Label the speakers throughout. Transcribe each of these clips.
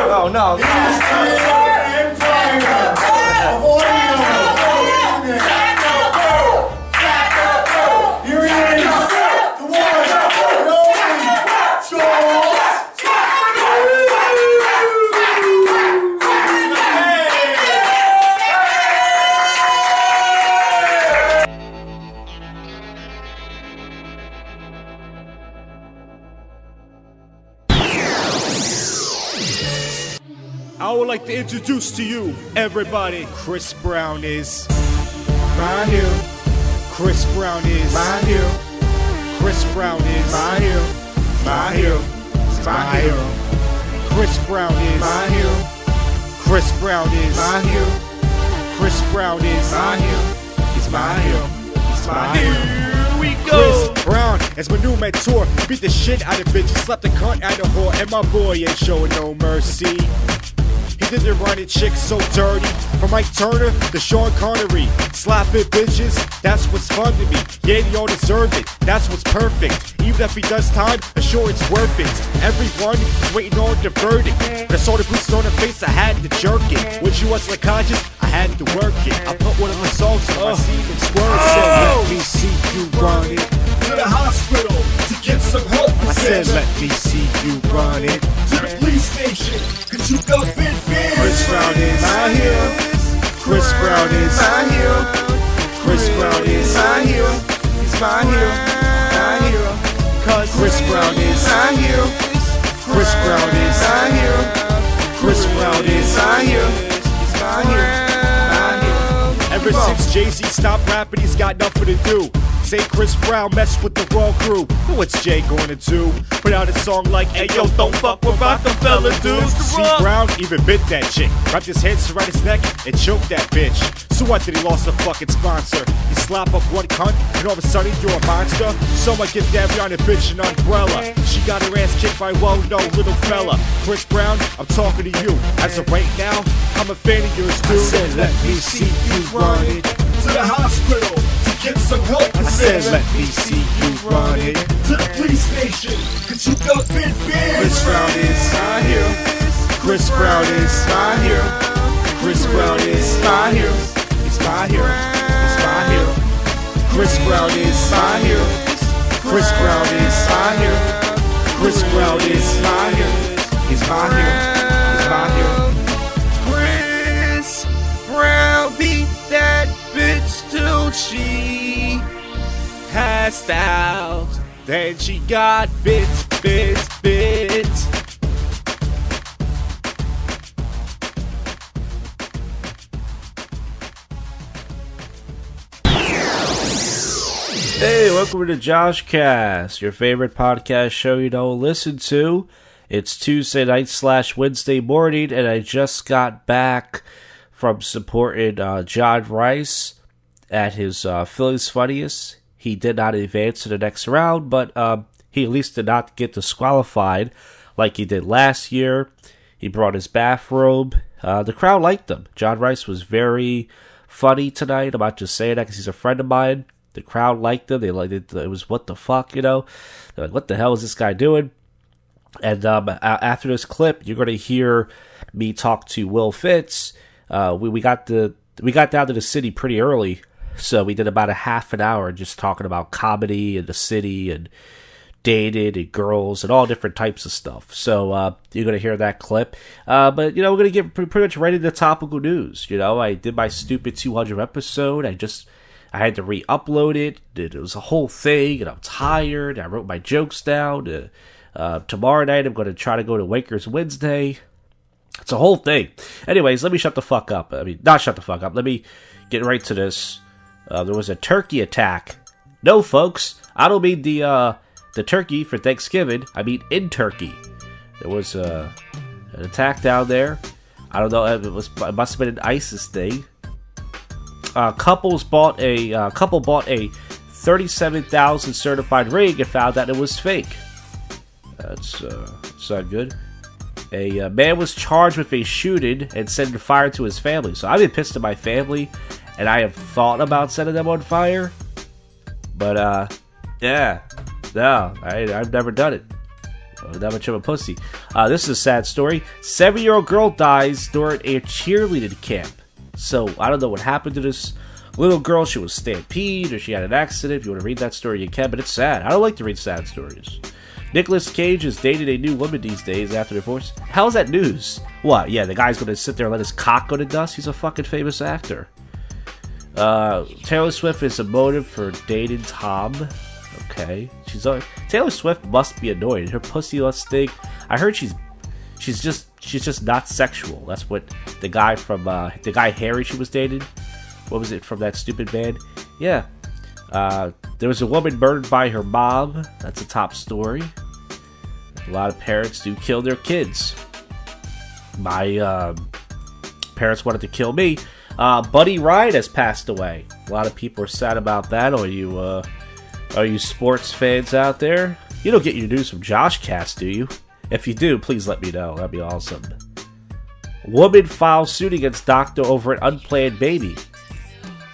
Speaker 1: No.
Speaker 2: I would like to introduce to you, everybody, Chris Brown is my hero. Chris Brown is my hero. Chris Brown is my hero. My hero. My hero. Chris Brown is my hero. Chris Brown is my hero. Chris Brown is my hero. He's my hero. He's my hero. Here we go. Chris Brown is my new mentor. Beat the shit out of bitches, slapped the cunt out of whore, and my boy ain't showing no mercy. He did the running chick so dirty. From Mike Turner to Sean Connery. Slap it, bitches, that's what's fun to me. Yeah, they all deserve it, that's what's perfect. Even if he does time, I'm sure it's worth it. Everyone is waiting on the verdict. When I saw the boots on her face, I had to jerk it. When she wasn't like conscious, I had to work it. I put one of my salts in my seed and swerve. Said, let me see you run it
Speaker 3: to the hospital to get some help.
Speaker 2: I said, let me see you run it
Speaker 3: to the police station, cause you got bit big.
Speaker 2: Chris Brown is my hero. Chris Brown is my hero. Chris Brown is my hero. He's my hero. My hero. Cause Chris Brown is my hero. Chris Brown is my hero. Chris Brown is my hero. He's my hero. My hero. Ever since Jay-Z stopped rapping, he's got nothing to do. Say Chris Brown messed with the wrong crew. What's Jay gonna do? Put out a song like, hey yo, don't fuck with Rockefeller, dude. See, Brown even bit that chick. Wrapped his hands around his neck and choked that bitch. So what, did he lost a fucking sponsor? You slap up one cunt and all of a sudden you're a monster? So I give that Rihanna bitch an umbrella. She got her ass kicked by well-known little fella. Chris Brown, I'm talking to you. As of right now, I'm a fan of yours, dude. I said, let me see you run it
Speaker 3: to the hospital to get some help.
Speaker 2: I said, let me see you run it
Speaker 3: to the police station, cause you got bit big.
Speaker 2: Chris Brown is my hero. Chris Brown is my hero. Chris Brown is my hero. He's my hero. He's my hero. Chris Brown is my hero. Chris Brown is my hero. Chris Brown is my hero. He's my hero. He's my hero. Chris Brown beat that bitch till she passed out. Then she got bit. Hey, welcome to JoshCast, your favorite podcast show you don't listen to. It's Tuesday night / Wednesday morning, and I just got back from supporting John Rice at his Phillies Funniest. He did not advance to the next round, but he at least did not get disqualified like he did last year. He brought his bathrobe. The crowd liked him. John Rice was very funny tonight. I'm not just saying that because he's a friend of mine. The crowd liked him. They liked it. It was what the fuck, you know? They're like, what the hell is this guy doing? And after this clip, you're going to hear me talk to Will Fitz. We got down to the city pretty early, so we did about a half an hour just talking about comedy and the city and dating and girls and all different types of stuff. So you're going to hear that clip. But, you know, we're going to get pretty much right into topical news. You know, I did my stupid 200 episode. I had to re-upload it. It was a whole thing, and I'm tired. I wrote my jokes down. Tomorrow night, I'm going to try to go to Wakers Wednesday. It's a whole thing. Anyways, let me shut the fuck up. I mean, not shut the fuck up. Let me get right to this. There was a turkey attack. No, folks. I don't mean the turkey for Thanksgiving. I mean in Turkey. There was an attack down there. I don't know. It must have been an ISIS thing. Couple bought a 37,000 certified ring and found that it was fake. That's not good. A man was charged with a shooting and setting fire to his family. So I've been pissed at my family, and I have thought about setting them on fire. But yeah, no, I've never done it. I'm that much of a pussy. This is a sad story. 7-year-old girl dies during a cheerleading camp. So, I don't know what happened to this little girl. She was stampeded or she had an accident. If you want to read that story, you can, but it's sad. I don't like to read sad stories. Nicolas Cage is dating a new woman these days after divorce. How's that news? What? Yeah, the guy's going to sit there and let his cock go to dust? He's a fucking famous actor. Taylor Swift is a motive for dating Tom. Okay. Taylor Swift must be annoyed. Her pussy must stink. I heard she's just not sexual. That's what the guy Harry she was dating. What was it from that stupid band? Yeah. There was a woman murdered by her mom. That's a top story. A lot of parents do kill their kids. My parents wanted to kill me. Buddy Ryan has passed away. A lot of people are sad about that. Are you sports fans out there? You don't get your news from JoshCast, do you? If you do, please let me know. That'd be awesome. Woman files suit against doctor over an unplanned baby.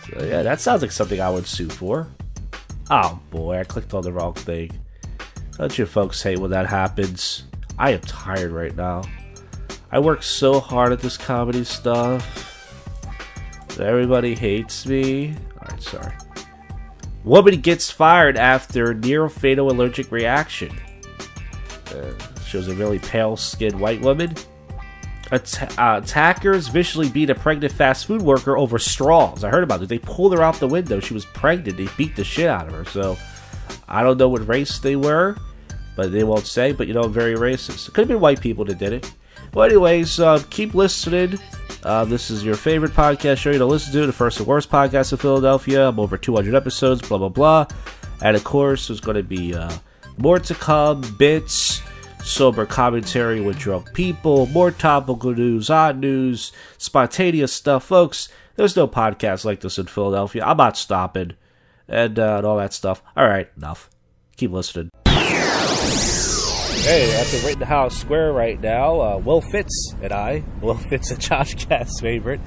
Speaker 2: So, yeah, that sounds like something I would sue for. Oh boy, I clicked on the wrong thing. Don't you folks hate when that happens? I am tired right now. I work so hard at this comedy stuff. Everybody hates me. Alright, sorry. Woman gets fired after near-fatal allergic reaction. Shows a really pale-skinned white woman. Attackers vicious beat a pregnant fast food worker over straws. I heard about it. They pulled her out the window. She was pregnant. They beat the shit out of her. So, I don't know what race they were, but they won't say. But, very racist. It could have been white people that did it. Well, anyways, keep listening. This is your favorite podcast show you to listen to, the first and worst podcast in Philadelphia. I'm over 200 episodes, blah, blah, blah. And, of course, there's going to be more to come, bits, sober commentary with drunk people, more topical news, odd news, spontaneous stuff. Folks, there's no podcast like this in Philadelphia. I'm not stopping, and all that stuff. All right, enough. Keep listening. Hey, at the Rittenhouse Square right now, Will Fitz and I. Will Fitz, a JoshCast favorite,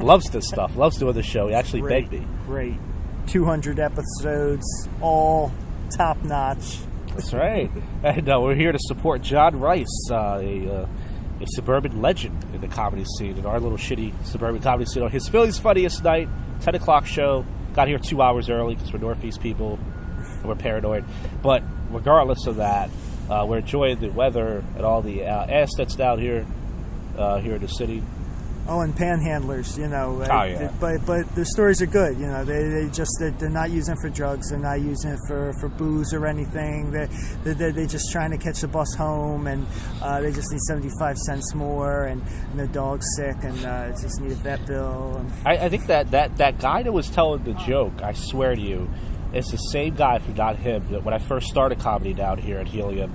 Speaker 2: loves this stuff, loves doing the show. He actually begged me.
Speaker 1: Great. 200 episodes, all top-notch.
Speaker 2: That's right. And we're here to support John Rice, a suburban legend in the comedy scene, in our little shitty suburban comedy scene. On his Philly's Funniest Night, 10 o'clock show. Got here 2 hours early because we're Northeast people and we're paranoid. But regardless of that, we're enjoying the weather and all the ass that's down here in the city.
Speaker 1: Oh, and panhandlers,
Speaker 2: Oh, yeah.
Speaker 1: But the stories are good, they're not using it for drugs, they're not using it for booze or anything. They're just trying to catch the bus home, and they just need 75 cents more, and their dog's sick, and just need a vet bill. And
Speaker 2: I think that guy that was telling the joke, I swear to you, it's the same guy, if not him, that when I first started comedy down here at Helium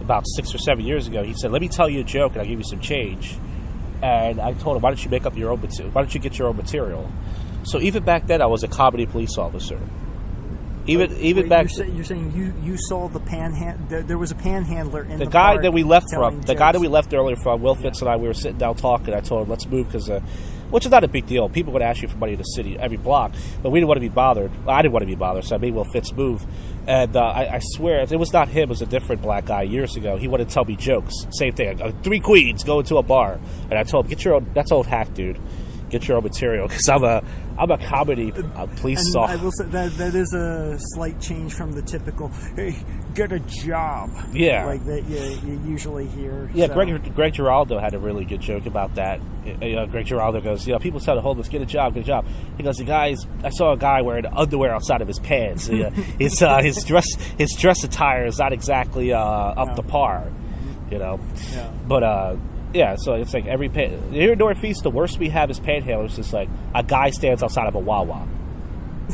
Speaker 2: about 6 or 7 years ago, he said, "Let me tell you a joke, and I'll give you some change." And I told him, why don't you make up your own material? Why don't you get your own material? So even back then, I was a comedy police officer. Even back
Speaker 1: you're saying you saw the panhandler. There was a panhandler in the
Speaker 2: guy
Speaker 1: park
Speaker 2: that we left from. The
Speaker 1: jokes.
Speaker 2: guy that we left earlier from, Will Fitz and I, we were sitting down talking. I told him, let's move because, which is not a big deal. People would ask you for money in the city every block, but we didn't want to be bothered. Well, I didn't want to be bothered, so I made Will Fitz move. And I swear, if it was not him, it was a different black guy years ago. He wanted to tell me jokes. Same thing. 3 queens go into a bar, and I told him, get your own. That's old hack, dude. Get your own material because I'm a comedy police officer.
Speaker 1: I will say that is a slight change from the typical, hey, get a job.
Speaker 2: Yeah.
Speaker 1: Like that you usually hear.
Speaker 2: Yeah,
Speaker 1: so.
Speaker 2: Greg Giraldo had a really good joke about that. Greg Giraldo goes, people tell the homeless, get a job. He goes, I saw a guy wearing underwear outside of his pants. His dress attire is not exactly up to par,
Speaker 1: Yeah.
Speaker 2: But yeah, so it's like here in Northeast, the worst we have is panhandlers. It's like a guy stands outside of a Wawa.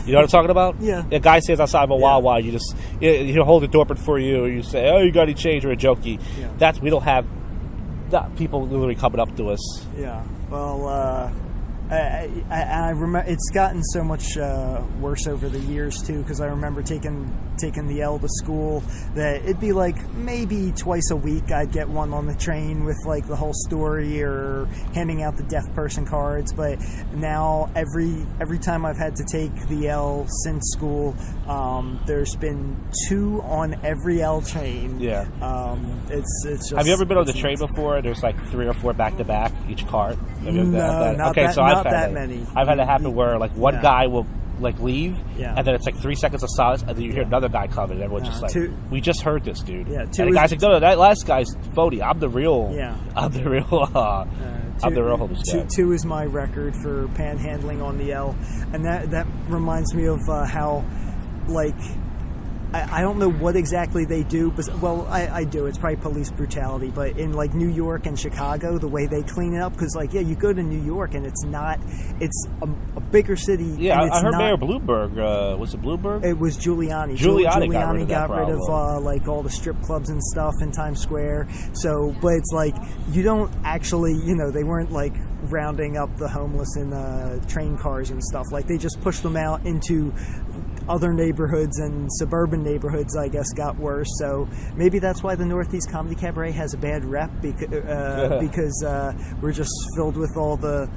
Speaker 2: You know what I'm talking about?
Speaker 1: Yeah.
Speaker 2: A guy stands outside of a Wawa. You just he'll hold the door open for you. You say, "Oh, you got any change?" or a jokey. Yeah. We don't have that people literally coming up to us.
Speaker 1: Yeah. Well, I remember it's gotten so much worse over the years too, because I remember taking the L to school that it'd be like maybe twice a week I'd get one on the train with like the whole story or handing out the deaf person cards. But now every time I've had to take the L since school, there's been 2 on every L train.
Speaker 2: Yeah.
Speaker 1: It's just.
Speaker 2: Have you ever been on the train before? There's like 3 or 4 back to back each cart. Have you ever had that?
Speaker 1: Not
Speaker 2: okay,
Speaker 1: that,
Speaker 2: so
Speaker 1: not that many.
Speaker 2: I've had it happen where like one guy will like leave, and then it's like 3 seconds of silence, and then you hear another guy coming, and everyone's just like, "We just heard this, dude." Yeah, and the guy's like, "No, that last guy's phony. I'm the real. Yeah. I'm the real. I'm the real homeless guy."
Speaker 1: 2 is my record for panhandling on the L, and that reminds me of how, like. I don't know what exactly they do, but I do. It's probably police brutality, but in like New York and Chicago, the way they clean it up, because like you go to New York and it's a bigger city.
Speaker 2: Yeah,
Speaker 1: and
Speaker 2: I heard Mayor Bloomberg. Was it Bloomberg?
Speaker 1: It was Giuliani.
Speaker 2: Giuliani
Speaker 1: got rid of like all the strip clubs and stuff in Times Square. So, but it's like you don't actually, they weren't like rounding up the homeless in train cars and stuff. Like they just pushed them out into other neighborhoods, and suburban neighborhoods, I guess, got worse. So maybe that's why the Northeast Comedy Cabaret has a bad rep, because we're just filled with all the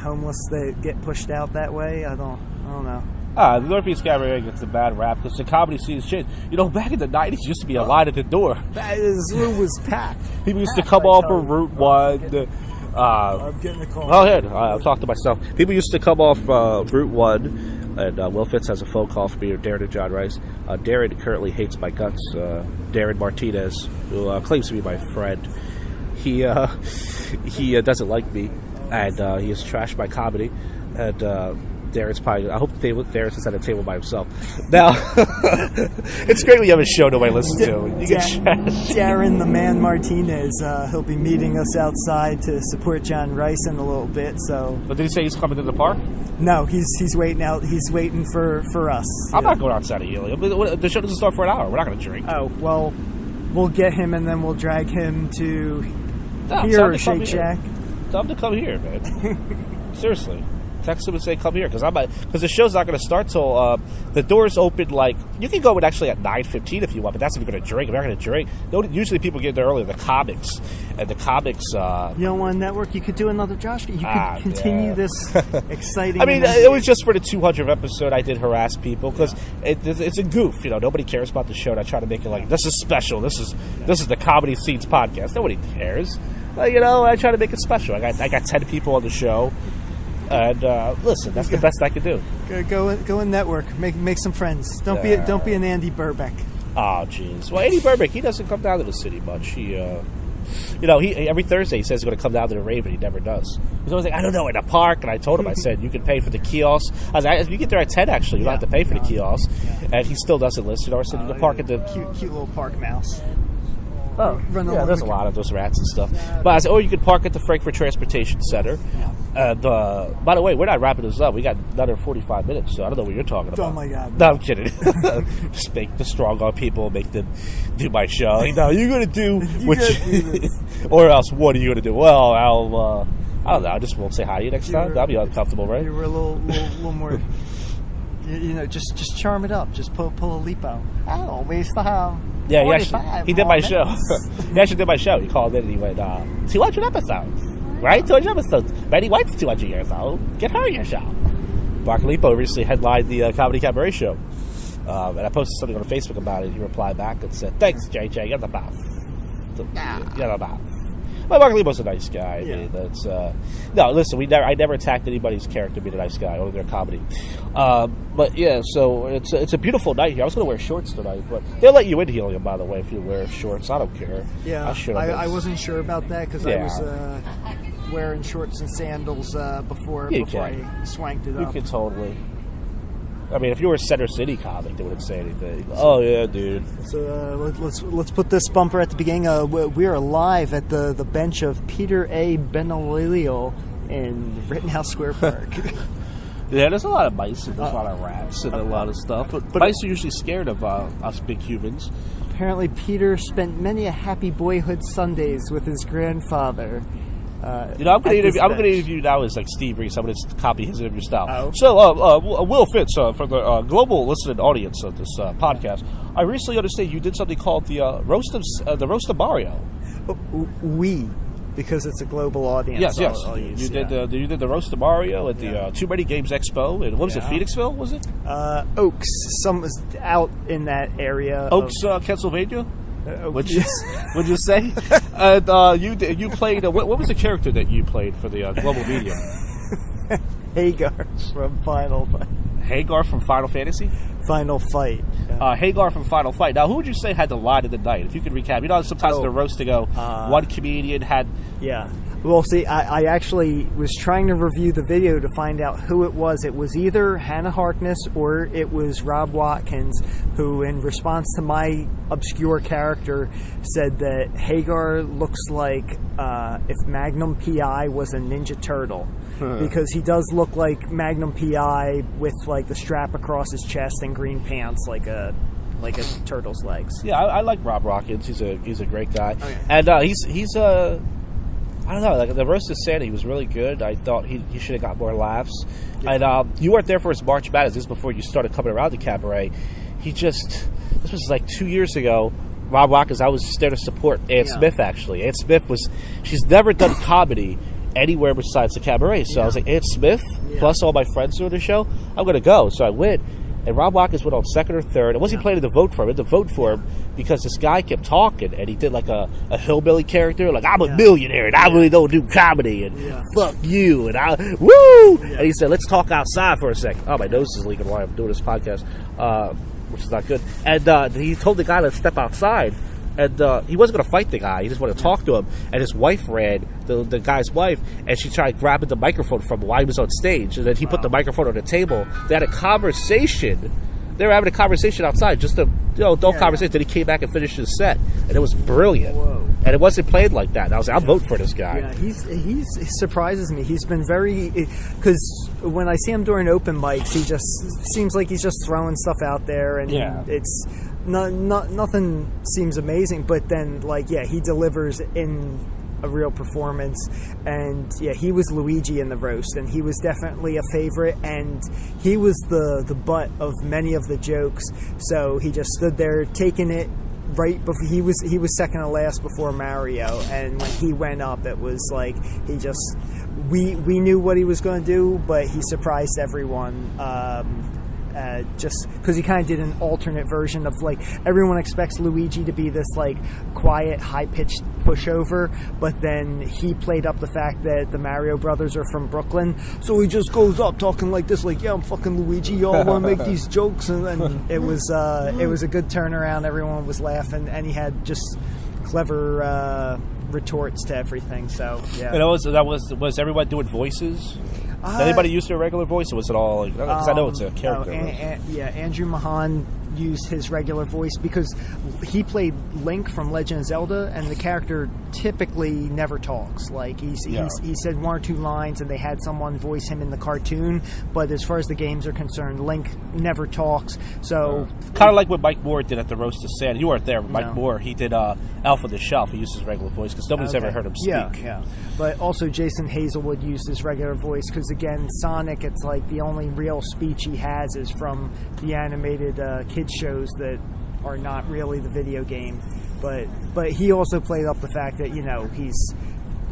Speaker 1: homeless that get pushed out that way. I don't know.
Speaker 2: The Northeast Cabaret gets a bad rap because the comedy scene has changed. Back in the 90s, used to be a line at the door.
Speaker 1: It was packed.
Speaker 2: People used to come off of Route 1.
Speaker 1: I'm getting a call.
Speaker 2: Oh, ahead. I'll talk to myself. People used to come off Route 1. And Will Fitz has a phone call for me, Darren and John Rice. Darren currently hates my guts. Darren Martinez, who claims to be my friend, he doesn't like me, and he has trashed my comedy. And Darren's probably. I hope Darren sits at a table by himself. Now, it's great when you have a show nobody listens to.
Speaker 1: Darren the Man Martinez, he'll be meeting us outside to support John Rice in a little bit. So,
Speaker 2: but did he say he's coming to the park?
Speaker 1: No, he's waiting out. He's waiting for us.
Speaker 2: I'm not going outside of Helium. The show doesn't start for an hour. We're not going to drink.
Speaker 1: Oh well, we'll get him and then we'll drag him to here or Shake Shack.
Speaker 2: Tell him to come here, man. Seriously. Text him and say, come here, because the show's not going to start till the doors open. Like, you can go in actually at 9:15 if you want, but that's if you're going to drink. If you're not going to drink, usually people get there earlier. The comics, you don't want to network. You could do another Josh. You could continue this exciting. I mean, it was just for the 200th episode. I did harass people because it's a goof. Nobody cares about the show. And I try to make it like this is special. This is the Comedy Scenes podcast. Nobody cares. I try to make it special. I got 10 people on the show. And listen, that's the best I could do.
Speaker 1: Go and network, make some friends. Don't be an Andy Burbeck.
Speaker 2: Oh, jeez. Well, Andy Burbeck, he doesn't come down to the city much. He every Thursday he says he's going to come down to the rave, and he never does. He's always like, I don't know, in a park. And I told him, I said, you can pay for the kiosk. I was like, you get there at 10, actually. You don't have to pay for the kiosk. Yeah. And he still doesn't listen. Or said, you can park at the
Speaker 1: cute little park mouse.
Speaker 2: Oh, yeah, there's a lot of those rats and stuff. But I said, you could park at the Frankfurt Transportation Center. Yeah. And, by the way, we're not wrapping this up. We got another 45 minutes, so I don't know what you're talking about.
Speaker 1: Oh, my God.
Speaker 2: No, I'm kidding. Just make the strong arm people, make them do my show. You're going to do what you... Or else, what are you going to do? Well, I don't know. I just won't say hi to you next time. That'll be uncomfortable, right?
Speaker 1: You were a little more... just charm it up. Just pull a leap out. Oh, we used to have...
Speaker 2: Yeah, he did my show. He actually did my show. He called in and he went, 200 episodes, right? 200 episodes. Betty White's 200 years old. Get her your show. Mark Lipo recently headlined the Comedy Cabaret show. And I posted something on Facebook about it. He replied back and said, thanks, JJ. You're the best. You're the best. But Mark Lipo's a nice guy. Yeah. I mean, that's no. Listen, I never attacked anybody's character being a nice guy, only their comedy. But yeah, so it's a beautiful night here. I was going to wear shorts tonight, but they'll let you in Helium, by the way, if you wear shorts. I don't care.
Speaker 1: Yeah, I wasn't sure about that because I was wearing shorts and sandals before I swanked it up.
Speaker 2: You can totally. I mean, if you were a Center City comic, they wouldn't say anything. Oh yeah, dude.
Speaker 1: So let's put this bumper at the beginning. We are live at the bench of Peter A. Benolilio in Rittenhouse Square Park.
Speaker 2: Yeah, there's a lot of mice and there's a lot of rats and a lot of stuff. But mice are usually scared of us big humans.
Speaker 1: Apparently, Peter spent many a happy boyhood Sundays with his grandfather.
Speaker 2: I'm going to interview you now as like Steve Reese. I'm going to copy his interview style.
Speaker 1: Oh.
Speaker 2: So, Will Fitz, for the global listening audience of this podcast, I recently understand you did something called the roast of Mario.
Speaker 1: Because it's a global audience.
Speaker 2: Yes.
Speaker 1: You
Speaker 2: did the roast of Mario at the Too Many Games Expo, and what was it, Phoenixville? Was it
Speaker 1: Oaks? Some was out in that area.
Speaker 2: Oaks, Pennsylvania. Would you say? And you played. What was the character that you played for the global media?
Speaker 1: Hagar from Final Fight.
Speaker 2: Hagar from Final Fantasy?
Speaker 1: Final Fight. Yeah.
Speaker 2: Hagar from Final Fight. Now, who would you say had the line of the night? If you could recap. You know, sometimes in the roast to go, one comedian had...
Speaker 1: Yeah. Well, see, I actually was trying to review the video to find out who it was. It was either Hannah Harkness or it was Rob Watkins, who, in response to my obscure character, said that Hagar looks like if Magnum P.I. was a Ninja Turtle. Because he does look like Magnum P.I. with like the strap across his chest and green pants, like a turtle's legs.
Speaker 2: Yeah, I like Rob Watkins. He's a great guy, and he's I don't know. Like the roast of Santa, he was really good. I thought he should have got more laughs. Yeah. And you weren't there for his March Madness. This is before you started coming around to Cabaret. This was like 2 years ago. Rob Watkins, I was just there to support Ann Smith. Actually, Ann Smith she's never done comedy anywhere besides the Cabaret. So I was like, Ann Smith, plus all my friends who are on the show, I'm going to go. So I went, and Rob Watkins went on second or third. And wasn't planning to vote for him. I had to vote for him because this guy kept talking, and he did like a hillbilly character, like, I'm a millionaire, and I really don't do comedy, and fuck you, and and he said, let's talk outside for a second. Oh, my nose is leaking while I'm doing this podcast, which is not good. And he told the guy to step outside. And he wasn't going to fight the guy. He just wanted to talk to him. And his wife ran, the guy's wife, and she tried grabbing the microphone from him while he was on stage. And then he put the microphone on the table. They had a conversation. They were having a conversation outside, just a adult conversation. Then he came back and finished his set. And it was brilliant. Whoa. And it wasn't played like that. And I was like, I'll vote for this guy.
Speaker 1: Yeah, he surprises me. He's been very... Because when I see him during open mics, he just seems like he's just throwing stuff out there. And it's... nothing seems amazing, but then he delivers in a real performance. And he was Luigi in the roast, and he was definitely a favorite, and he was the butt of many of the jokes. So he just stood there taking it right before he was second to last before Mario, and when he went up, it was like he just we knew what he was going to do, but he surprised everyone. Just because he kind of did an alternate version of everyone expects Luigi to be this quiet, high-pitched pushover, but then he played up the fact that the Mario brothers are from Brooklyn, so he just goes up talking like this, I'm fucking Luigi, y'all want to make these jokes, and it was a good turnaround. Everyone was laughing, and he had just clever retorts to everything. So yeah,
Speaker 2: and was everyone doing voices? Did anybody use their regular voice, or was it all... Because I know it's a character.
Speaker 1: Andrew Mahan used his regular voice because he played Link from Legend of Zelda, and the character typically never talks. He said one or two lines, and they had someone voice him in the cartoon, but as far as the games are concerned, Link never talks. So
Speaker 2: kind of like what Mike Moore did at the Roast of Santa. You weren't there, but Mike Moore, he did Elf on the Shelf. He used his regular voice because nobody's ever heard him speak.
Speaker 1: Yeah. But also Jason Hazelwood used his regular voice because, again, Sonic, it's the only real speech he has is from the animated kids shows that are not really the video game. But he also played up the fact that, he's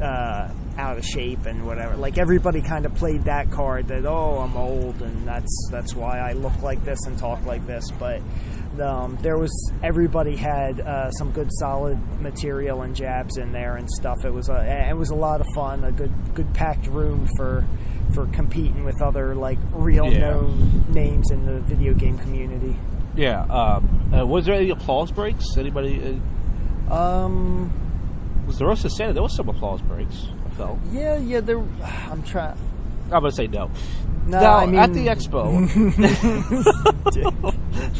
Speaker 1: out of shape and whatever. Everybody kind of played that card that, I'm old and that's why I look like this and talk like this. But everybody had some good solid material and jabs in there and stuff. It was a lot of fun, a good packed room for competing with other real known names in the video game community.
Speaker 2: Yeah. Was there any applause breaks? Anybody? Was the Roast of Santa? There was some applause breaks. I felt.
Speaker 1: Yeah. There. I'm trying.
Speaker 2: I'm gonna say no.
Speaker 1: No,
Speaker 2: now,
Speaker 1: I mean...
Speaker 2: at the expo.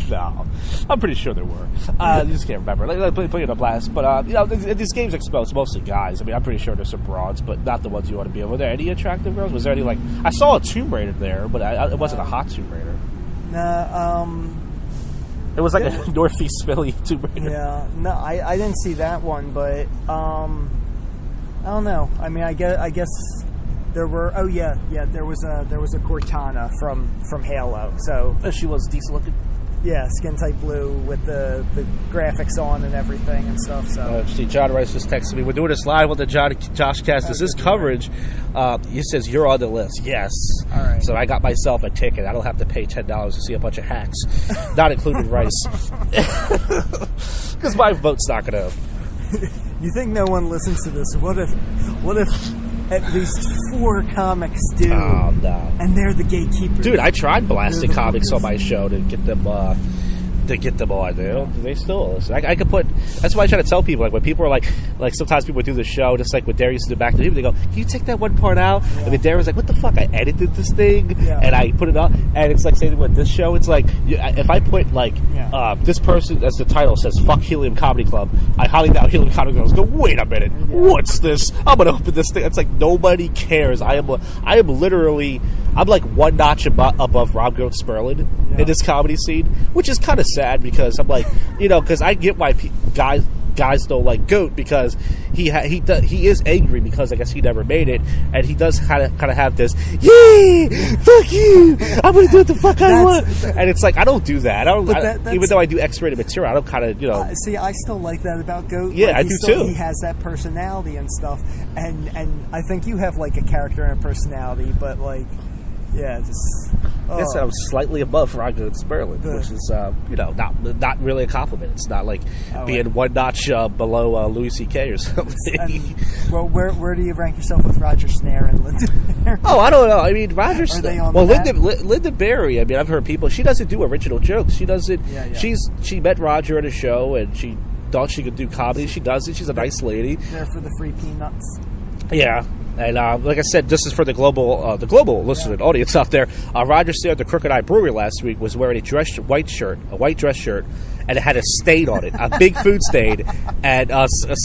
Speaker 2: No, I'm pretty sure there were. I just can't remember. Putting it up last, but these games expo, it's mostly guys. I mean, I'm pretty sure there's some broads, but not the ones you want to be. Were there any attractive girls? Was there any I saw a Tomb Raider there, but it wasn't a hot Tomb Raider. It was a Northeast Philly Tomb Raider.
Speaker 1: Yeah, no, I didn't see that one, but I don't know. I mean, I guess there were. Oh yeah. There was a Cortana from Halo. So
Speaker 2: She was decent looking.
Speaker 1: yeah, skin type blue with the graphics on and everything and stuff. So
Speaker 2: See, John Rice just texted me. We're doing this live on the JoshCast. Is this coverage? He says you're on the list. Yes.
Speaker 1: All right.
Speaker 2: So I got myself a ticket. I don't have to pay $10 to see a bunch of hacks, not including Rice, because my vote's not gonna.
Speaker 1: you think no one listens to this? What if at least 4 comics do?
Speaker 2: Oh no.
Speaker 1: And they're the gatekeepers.
Speaker 2: Dude, I tried blasting
Speaker 1: They're the
Speaker 2: comics on
Speaker 1: hookers.
Speaker 2: my show to get them on. They still listen. I could put. That's why I try to tell people. Like when people are like sometimes people do the show, just like with Darius in the back. They go, "Can you take that one part out?"
Speaker 1: Yeah.
Speaker 2: And then Darius like, "What the fuck? I edited this thing
Speaker 1: Yeah.
Speaker 2: and I put it up." And it's like same thing with this show. It's like if I put like this person as the title says "Fuck Helium Comedy Club," I highly doubt Helium Comedy Club. Go, wait a minute, what's this? I'm gonna open this thing. It's like nobody cares. I am literally. I'm like one notch above Rob Grote Sperlin in this comedy scene, which is kind of sad because I'm like, because I get why guys don't like Goat because he is angry because I guess he never made it, and he does kind of have this, yeah, fuck you, I'm gonna do what the fuck I want, and it's like I don't do that. Even though I do X-rated material, I don't kind of
Speaker 1: see, I still like that about Goat.
Speaker 2: Yeah,
Speaker 1: like,
Speaker 2: I do too.
Speaker 1: He has that personality and stuff, and I think you have like a character and a personality, but like. Yeah, just.
Speaker 2: I guess I'm slightly above Rob Grote Sperlin, which is not really a compliment. It's not like being one notch below Louis C.K. or something.
Speaker 1: Well, where do you rank yourself with Roger Snare and Linda Berry?
Speaker 2: Oh, I don't know. I mean, Roger
Speaker 1: Snare.
Speaker 2: Well, Linda Berry. I mean, I've heard people. She doesn't do original jokes. She doesn't.
Speaker 1: Yeah.
Speaker 2: She met Roger at a show and she thought she could do comedy. She doesn't. She's a nice lady.
Speaker 1: There for the free peanuts.
Speaker 2: Yeah. And like I said, this is for the global listening audience out there. Roger Snare at the Crooked Eye Brewery last week was wearing a white dress shirt, and it had a stain on it, a big food stain. And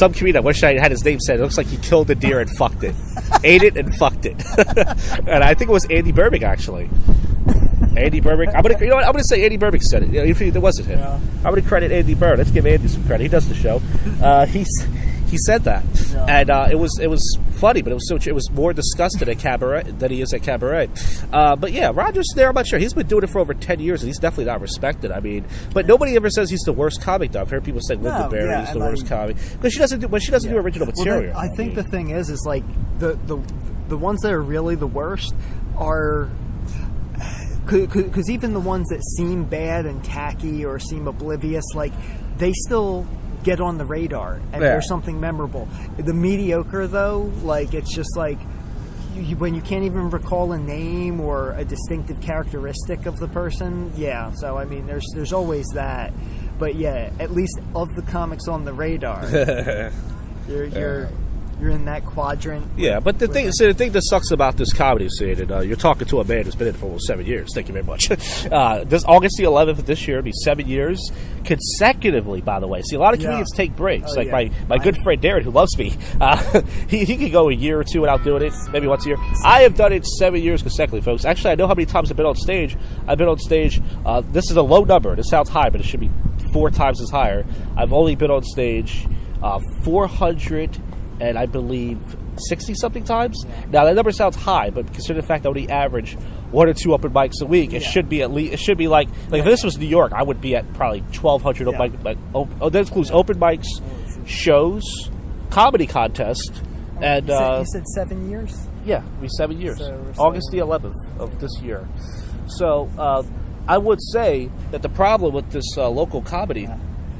Speaker 2: some comedian, I wish I had his name said, it looks like he killed a deer and fucked it, ate it and fucked it. And I think it was Andy Burbick actually. Andy Burbick. I'm gonna say Andy Burbick said it. If it wasn't him, I'm gonna credit Andy Burbick. Let's give Andy some credit. He does the show. He said that, and it was funny, but it was more disgusting at Cabaret than he is at Cabaret. But yeah, Roger Snare, I'm not sure. He's been doing it for over 10 years, and he's definitely not respected. I mean, but nobody ever says he's the worst comic. Though I've heard people say Linda Berry is the worst comic because she doesn't do original material.
Speaker 1: Well, I think the thing is like the ones that are really the worst are. Because even the ones that seem bad and tacky or seem oblivious, like they still get on the radar and there's something memorable. The mediocre though, like it's just like when you can't even recall a name or a distinctive characteristic of the person. Yeah, so I mean, there's always that. But yeah, at least of the comics on the radar, you're in that quadrant.
Speaker 2: Yeah, but the thing that sucks about this comedy scene, and you're talking to a man who's been in it for almost 7 years. Thank you very much. This August the 11th of this year, it'll be 7 years consecutively. By the way, see, a lot of comedians take breaks. My good friend Darren, who loves me, he could go a year or two without doing it, maybe once a year. I have done it 7 years consecutively, folks. Actually, I know how many times I've been on stage. This is a low number. This sounds high, but it should be 4 times as higher. I've only been on stage 400. And I believe 60-something times. Now that number sounds high, but consider the fact that I only average 1 or 2 open mics a week. It should be at least. It should be like if this was New York, I would be at probably 1,200 open mics. That includes open mics, shows, comedy contest, and
Speaker 1: you said 7 years.
Speaker 2: Yeah, it'll be 7 years.
Speaker 1: So
Speaker 2: August the 11th of this year. So I would say that the problem with this local comedy.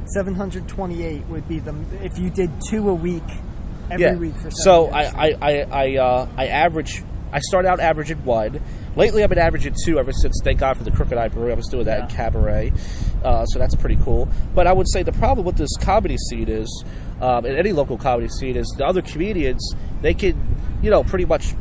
Speaker 1: 728 would be if you did 2 a week. Every week for 7
Speaker 2: so
Speaker 1: years.
Speaker 2: I average. I start out averaging 1. Lately, I've been averaging 2 ever since. Thank God for the Crooked Eye Brewery. I was doing that in Cabaret, so that's pretty cool. But I would say the problem with this comedy scene is, in any local comedy scene, is the other comedians, they can, pretty much,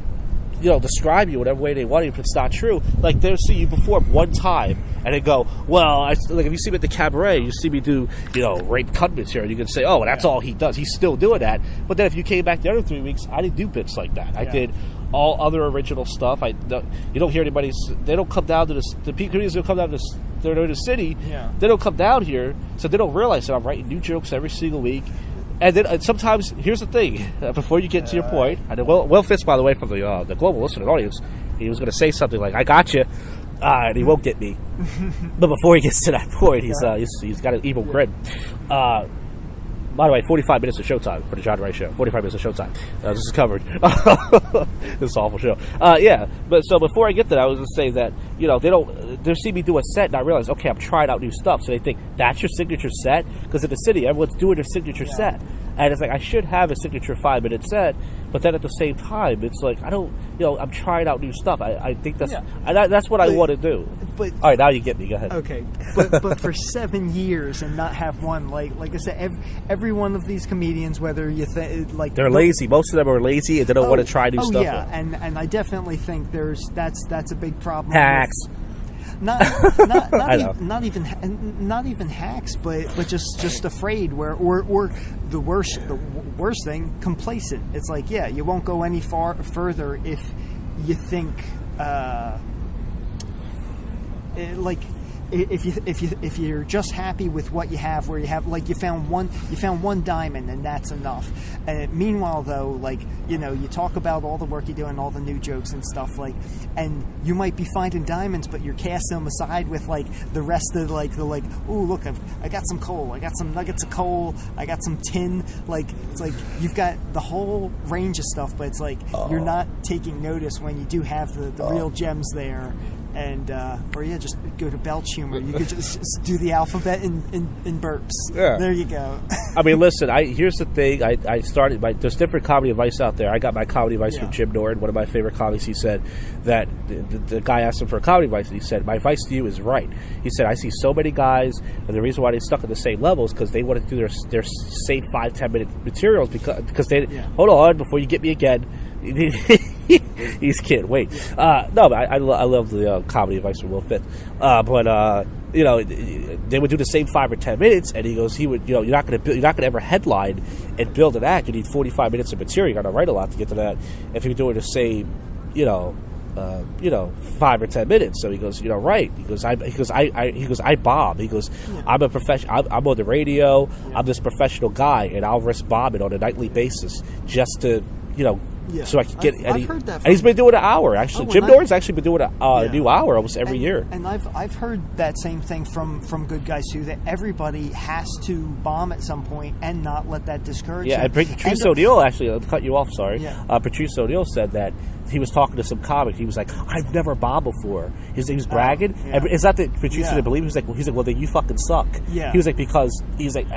Speaker 2: describe you whatever way they want, if it's not true. Like they'll see you perform one time and they go, well, if you see me at the Cabaret, you see me do, rape cunt material, you can say, oh, well, that's all he does. He's still doing that. But then if you came back the other 3 weeks, I didn't do bits like that. I did all other original stuff. You don't hear anybody. They don't come down to this. The comedians don't come down to this. They're in the city.
Speaker 1: Yeah.
Speaker 2: They don't come down here, so they don't realize that I'm writing new jokes every single week. And then sometimes, here's the thing, before you get to your point, I know Will Fitz, by the way, from the global listening audience, he was going to say something like, I got you, and he won't get me. But before he gets to that point, he's got an evil grin. By the way, 45 minutes of showtime for the John Rice Show. 45 minutes of showtime. This is covered. This is an awful show. Yeah, but so before I get to that, I was going to say that, they see me do a set and I realize, okay, I'm trying out new stuff. So they think, that's your signature set? Because in the city, everyone's doing their signature set. And it's like, I should have a signature 5-minute set, but then at the same time, it's like, I don't, I'm trying out new stuff. I think that's what I want to do.
Speaker 1: But,
Speaker 2: all right, now you get me. Go ahead.
Speaker 1: Okay, but for 7 years and not have one, like I said, every one of these comedians, whether you think like
Speaker 2: they're lazy, most of them are lazy and they don't want to try new stuff.
Speaker 1: Yeah, and I definitely think that's a big problem.
Speaker 2: Hacks.
Speaker 1: Not even hacks, but just afraid. Or the worst thing, complacent. It's like, yeah, you won't go any further if you think if you're just happy with what you have, where you have, like, you found one diamond and that's enough. And meanwhile, though, like, you talk about all the work you do and all the new jokes and stuff, like, and you might be finding diamonds, but you're casting them aside with, like, the rest of, like, ooh, look, I got some coal, I got some nuggets of coal, I got some tin. Like, it's like you've got the whole range of stuff, but it's like you're not taking notice when you do have the real gems there. And just go to belch humor. You could just do the alphabet in burps.
Speaker 2: Yeah.
Speaker 1: There you go.
Speaker 2: I mean, listen. Here's the thing. I started. There's different comedy advice out there. I got my comedy advice from Jim Norton, one of my favorite comics. He said that the guy asked him for a comedy advice, and he said, "My advice to you is right." He said, "I see so many guys, and the reason why they stuck at the same levels because they wanted to do their same 5-10 minute materials because they hold on before you get me again." He's kidding. Wait, no, but I love the comedy advice from Will Fitz. But they would do the same 5 or 10 minutes, and he goes, you're not going to ever headline and build an act. You need 45 minutes of material. You got to write a lot to get to that. If you're doing the same, 5 or 10 minutes. So he goes, right. He goes, I bomb. He goes, I'm a professional. I'm on the radio. I'm this professional guy, and I'll risk bombing on a nightly basis just to, so I can get. I've heard that. And he's been doing an hour actually. Jim Norton's actually been doing a new hour almost every year.
Speaker 1: And I've heard that same thing from good guys too. That everybody has to bomb at some point and not let that discourage them.
Speaker 2: And Patrice O'Neill actually. I'll cut you off. Sorry. Yeah. Patrice O'Neill said that he was talking to some comic. He was like, "I've never bombed before." He was bragging. And it's not that Patrice didn't believe. He's like, "Well, then you fucking suck." Yeah. He was like, because he's like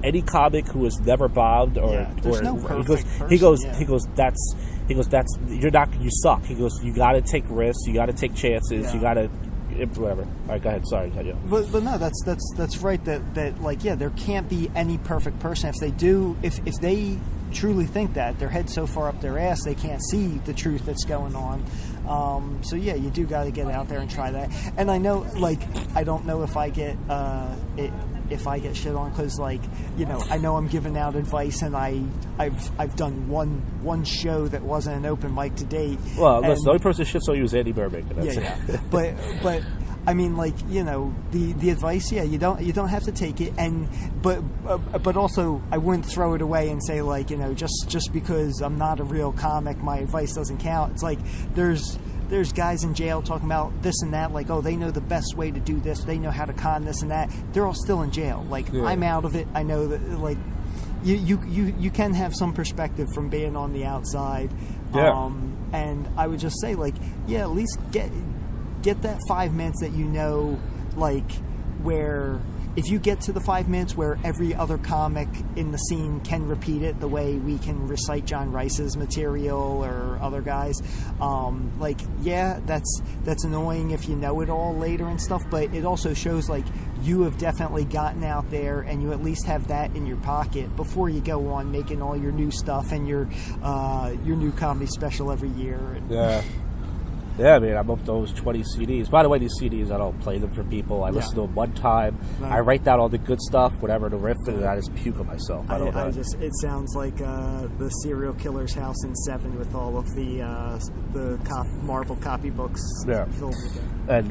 Speaker 2: any comic who has never bombed
Speaker 1: there's no perfect person.
Speaker 2: He goes that's you're not, you suck. He goes, you got to take risks, you got to take chances, you got to whatever. All right, go ahead. Sorry,
Speaker 1: but no, that's right. That like, there can't be any perfect person. If they do, if they truly think that, their head's so far up their ass they can't see the truth that's going on. So you do got to get out there and try that. And I know, like, I don't know if I get if I get shit on because, like, I know I'm giving out advice, and I've done one show that wasn't an open mic to date.
Speaker 2: Well, listen, the only person shits on you is Andy Burbank. That's it.
Speaker 1: But I mean, like, the advice, you don't have to take it, but also I wouldn't throw it away and say, like, just because I'm not a real comic, my advice doesn't count. It's like there's guys in jail talking about this and that, like, oh, they know the best way to do this, they know how to con this and that. They're all still in jail. Like, I'm out of it. I know that, like, you can have some perspective from being on the outside. And I would just say, like, at least get that 5 minutes that like, where if you get to the 5 minutes where every other comic in the scene can repeat it the way we can recite John Rice's material or other guys, like, that's annoying if you know it all later and stuff, but it also shows, like, you have definitely gotten out there and you at least have that in your pocket before you go on making all your new stuff and your new comedy special every year.
Speaker 2: Yeah, man, I'm up to those 20 CDs. By the way, these CDs, I don't play them for people. I listen to them one time. Right. I write down all the good stuff, whatever the riff, and I just puke on myself.
Speaker 1: It sounds like the serial killer's house in 7 with all of the marble copybooks filled with it. And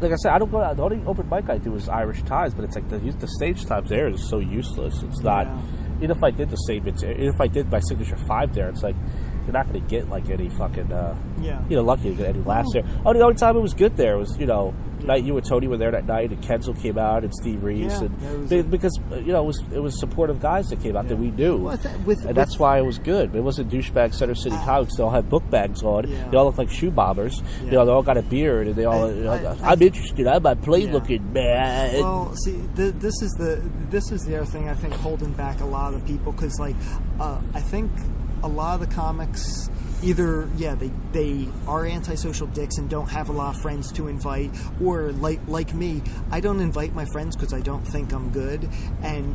Speaker 2: like I said, I don't go out. The only open mic I do is Irish Times, but it's like the stage times there is so useless. It's not. even if I did the same, even if I did my signature 5 there, it's like you're not going to get like any fucking, lucky to get any laughs there. Oh, the only time it was good there was, night you and Tony were there that night, and Kenzel came out, and Steve Reeves, because it was supportive guys that came out that we knew,
Speaker 1: Well,
Speaker 2: that's why it was good. It wasn't douchebag Center City Comics. They all had book bags on.
Speaker 1: Yeah.
Speaker 2: They all look like shoe bombers. They all got a beard, and they all. I'm interested. I'm a plane looking man.
Speaker 1: Well, see, this is the other thing I think holding back a lot of people, because I think a lot of the comics either they are antisocial dicks and don't have a lot of friends to invite, or like me, I don't invite my friends because I don't think I'm good,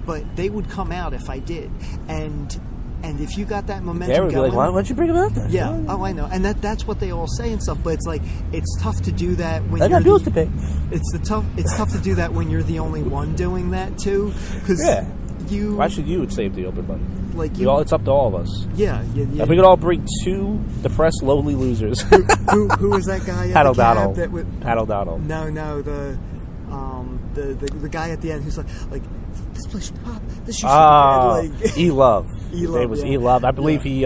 Speaker 1: but they would come out if I did, and if you got that momentum
Speaker 2: they would be
Speaker 1: going,
Speaker 2: like, why don't you bring them out then?
Speaker 1: Yeah, oh, I know, and that's what they all say and stuff. But it's like it's tough to do that when
Speaker 2: I got bills to pay.
Speaker 1: It's tough to do that when you're the only one doing that too, because
Speaker 2: why should you save the open money?
Speaker 1: Like
Speaker 2: it's up to all of us.
Speaker 1: Yeah.
Speaker 2: If we could all bring 2 depressed, lonely losers.
Speaker 1: Who was that guy?
Speaker 2: Pat O'Donnell. Pat O'Donnell.
Speaker 1: No, the guy at the end who's like this place should pop. This should like
Speaker 2: E-Love.
Speaker 1: His
Speaker 2: name was E-Love. I believe he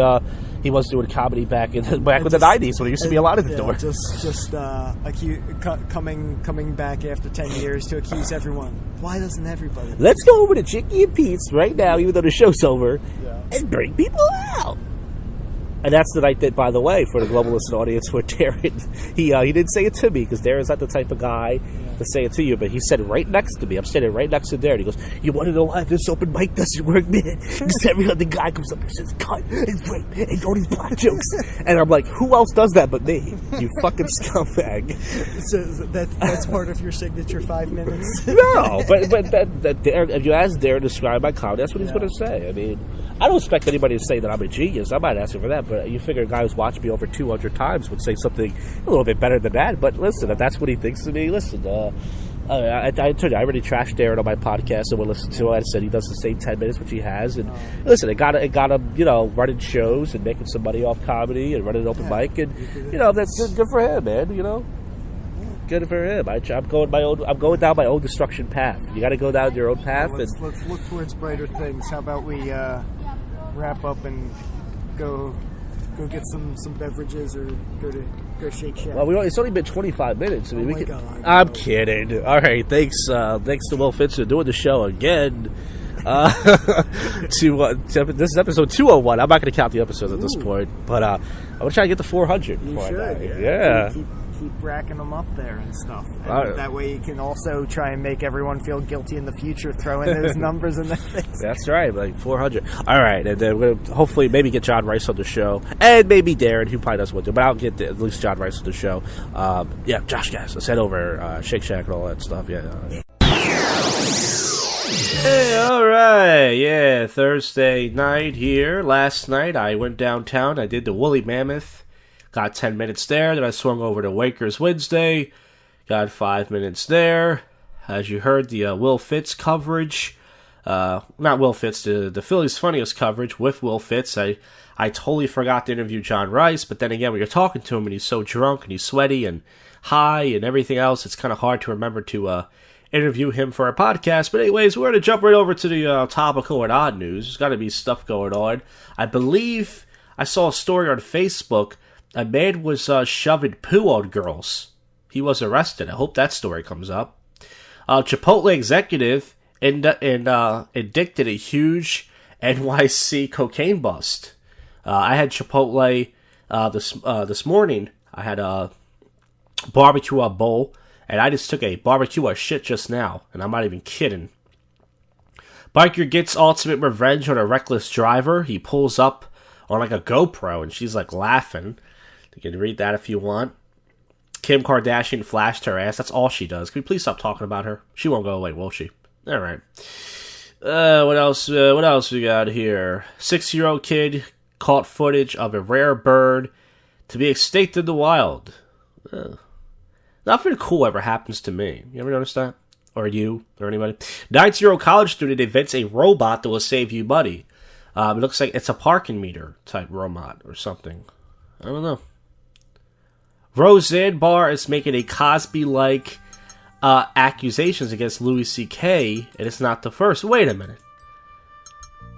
Speaker 2: was doing comedy back in the 90s when there used to be a lot at the door.
Speaker 1: Coming back after 10 years to accuse everyone. Why doesn't everybody?
Speaker 2: Let's go over to Chicky and Pete's right now, even though the show's over, and bring people out. And that's the night that, by the way, for the Globalist audience, where Darren, he didn't say it to me, because Darren's not the type of guy to say it to you, but he said it right next to me. I'm standing right next to Darren. He goes, you want to know why this open mic doesn't work, man? Because every other guy comes up and says, cut, and rape, and all these black jokes. And I'm like, who else does that but me? You fucking scumbag.
Speaker 1: So that's part of your signature 5 minutes?
Speaker 2: No, but that Darren, if you ask Darren to describe my comedy, that's what he's going to say. I mean, I don't expect anybody to say that I'm a genius. I might ask him for that, but you figure a guy who's watched me over 200 times would say something a little bit better than that. But listen, if that's what he thinks of me, listen, I told you, I already trashed Darren on my podcast, and we'll listen to it. I said he does the same 10 minutes, which he has. And listen, it got him, running shows and making some money off comedy and running an open mic. And, that's good for him, man, Good for him. I'm going down my own destruction path. You got to go down your own path.
Speaker 1: Let's look towards brighter things. How about we wrap up and go get some beverages, or go Shake Shack?
Speaker 2: Well, it's only been 25 minutes. I mean,
Speaker 1: God.
Speaker 2: I'm kidding. All right, thanks to Will Fitz for doing the show again. This is episode 201. I'm not going to count the episodes at this point, but I'm going to try to get to 400.
Speaker 1: You should.
Speaker 2: Yeah.
Speaker 1: Keep racking them up there and stuff. And that way you can also try and make everyone feel guilty in the future, throwing those numbers in their face.
Speaker 2: That's right, like 400. All right, and then we're going to hopefully maybe get John Rice on the show, and maybe Darren, who probably doesn't want to, but I'll get at least John Rice on the show. JoshCast. Let's head over Shake Shack and all that stuff. Hey, all right. Thursday night here. Last night I went downtown. I did the Woolly Mammoth. Got 10 minutes there. Then I swung over to Wakers Wednesday. Got 5 minutes there. As you heard, the Will Fitz coverage. Not Will Fitz, the Phillies Funniest coverage with Will Fitz. I totally forgot to interview John Rice. But then again, when you're talking to him and he's so drunk and he's sweaty and high and everything else, it's kind of hard to remember to interview him for a podcast. But anyways, we're going to jump right over to the topical and odd news. There's got to be stuff going on. I believe I saw a story on Facebook. A man was shoving poo on girls. He was arrested. I hope that story comes up. Chipotle executive indicted a huge NYC cocaine bust. I had Chipotle this morning. I had a barbecue bowl, and I just took a barbecue shit just now, and I'm not even kidding. Biker gets ultimate revenge on a reckless driver. He pulls up on like a GoPro, and she's like laughing. You can read that if you want. Kim Kardashian flashed her ass. That's all she does. Can we please stop talking about her? She won't go away, will she? All right. What else? What else we got here? 6-year-old kid caught footage of a rare bird to be extinct in the wild. Nothing cool ever happens to me. You ever notice that? Or you? Or anybody? 19-year-old college student invents a robot that will save you money. It looks like it's a parking meter type robot or something. I don't know. Roseanne Barr is making a Cosby-like accusations against Louis C.K., and it's not the first. Wait a minute.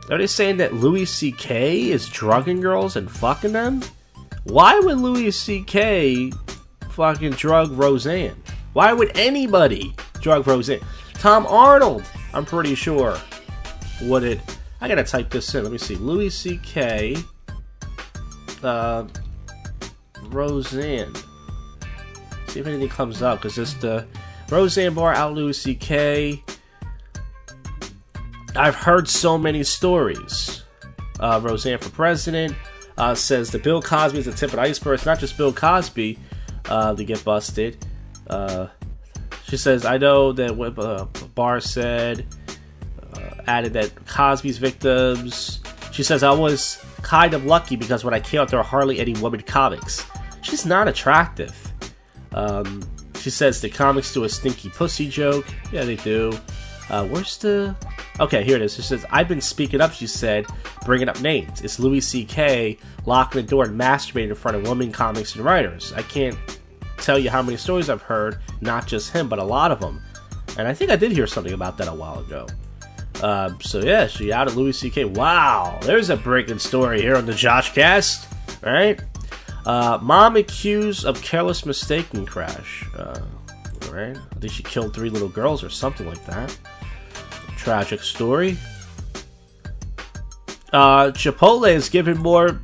Speaker 2: Are they saying that Louis C.K. is drugging girls and fucking them? Why would Louis C.K. fucking drug Roseanne? Why would anybody drug Roseanne? Tom Arnold, I'm pretty sure, would it... I gotta type this in. Let me see. Louis C.K. Roseanne. See if anything comes up, because it's the Roseanne Barr out Louis C.K. I've heard so many stories. Roseanne for president says that Bill Cosby is the tip of the iceberg. It's not just Bill Cosby to get busted. She says, I know that what Barr said, added that Cosby's victims. She says, I was kind of lucky because when I came out, there were hardly any women comics. She's not attractive. She says the comics do a stinky pussy joke. Yeah, they do. Where's the... Okay, here it is. She says, I've been speaking up, she said, bringing up names. It's Louis C.K. locking the door and masturbating in front of women comics and writers. I can't tell you how many stories I've heard, not just him, but a lot of them. And I think I did hear something about that a while ago. So yeah, she outed Louis C.K. Wow, there's a breaking story here on the JoshCast, right? Mom accused of careless mistaken crash. Right? I think she killed 3 little girls or something like that. Tragic story. Chipotle is giving more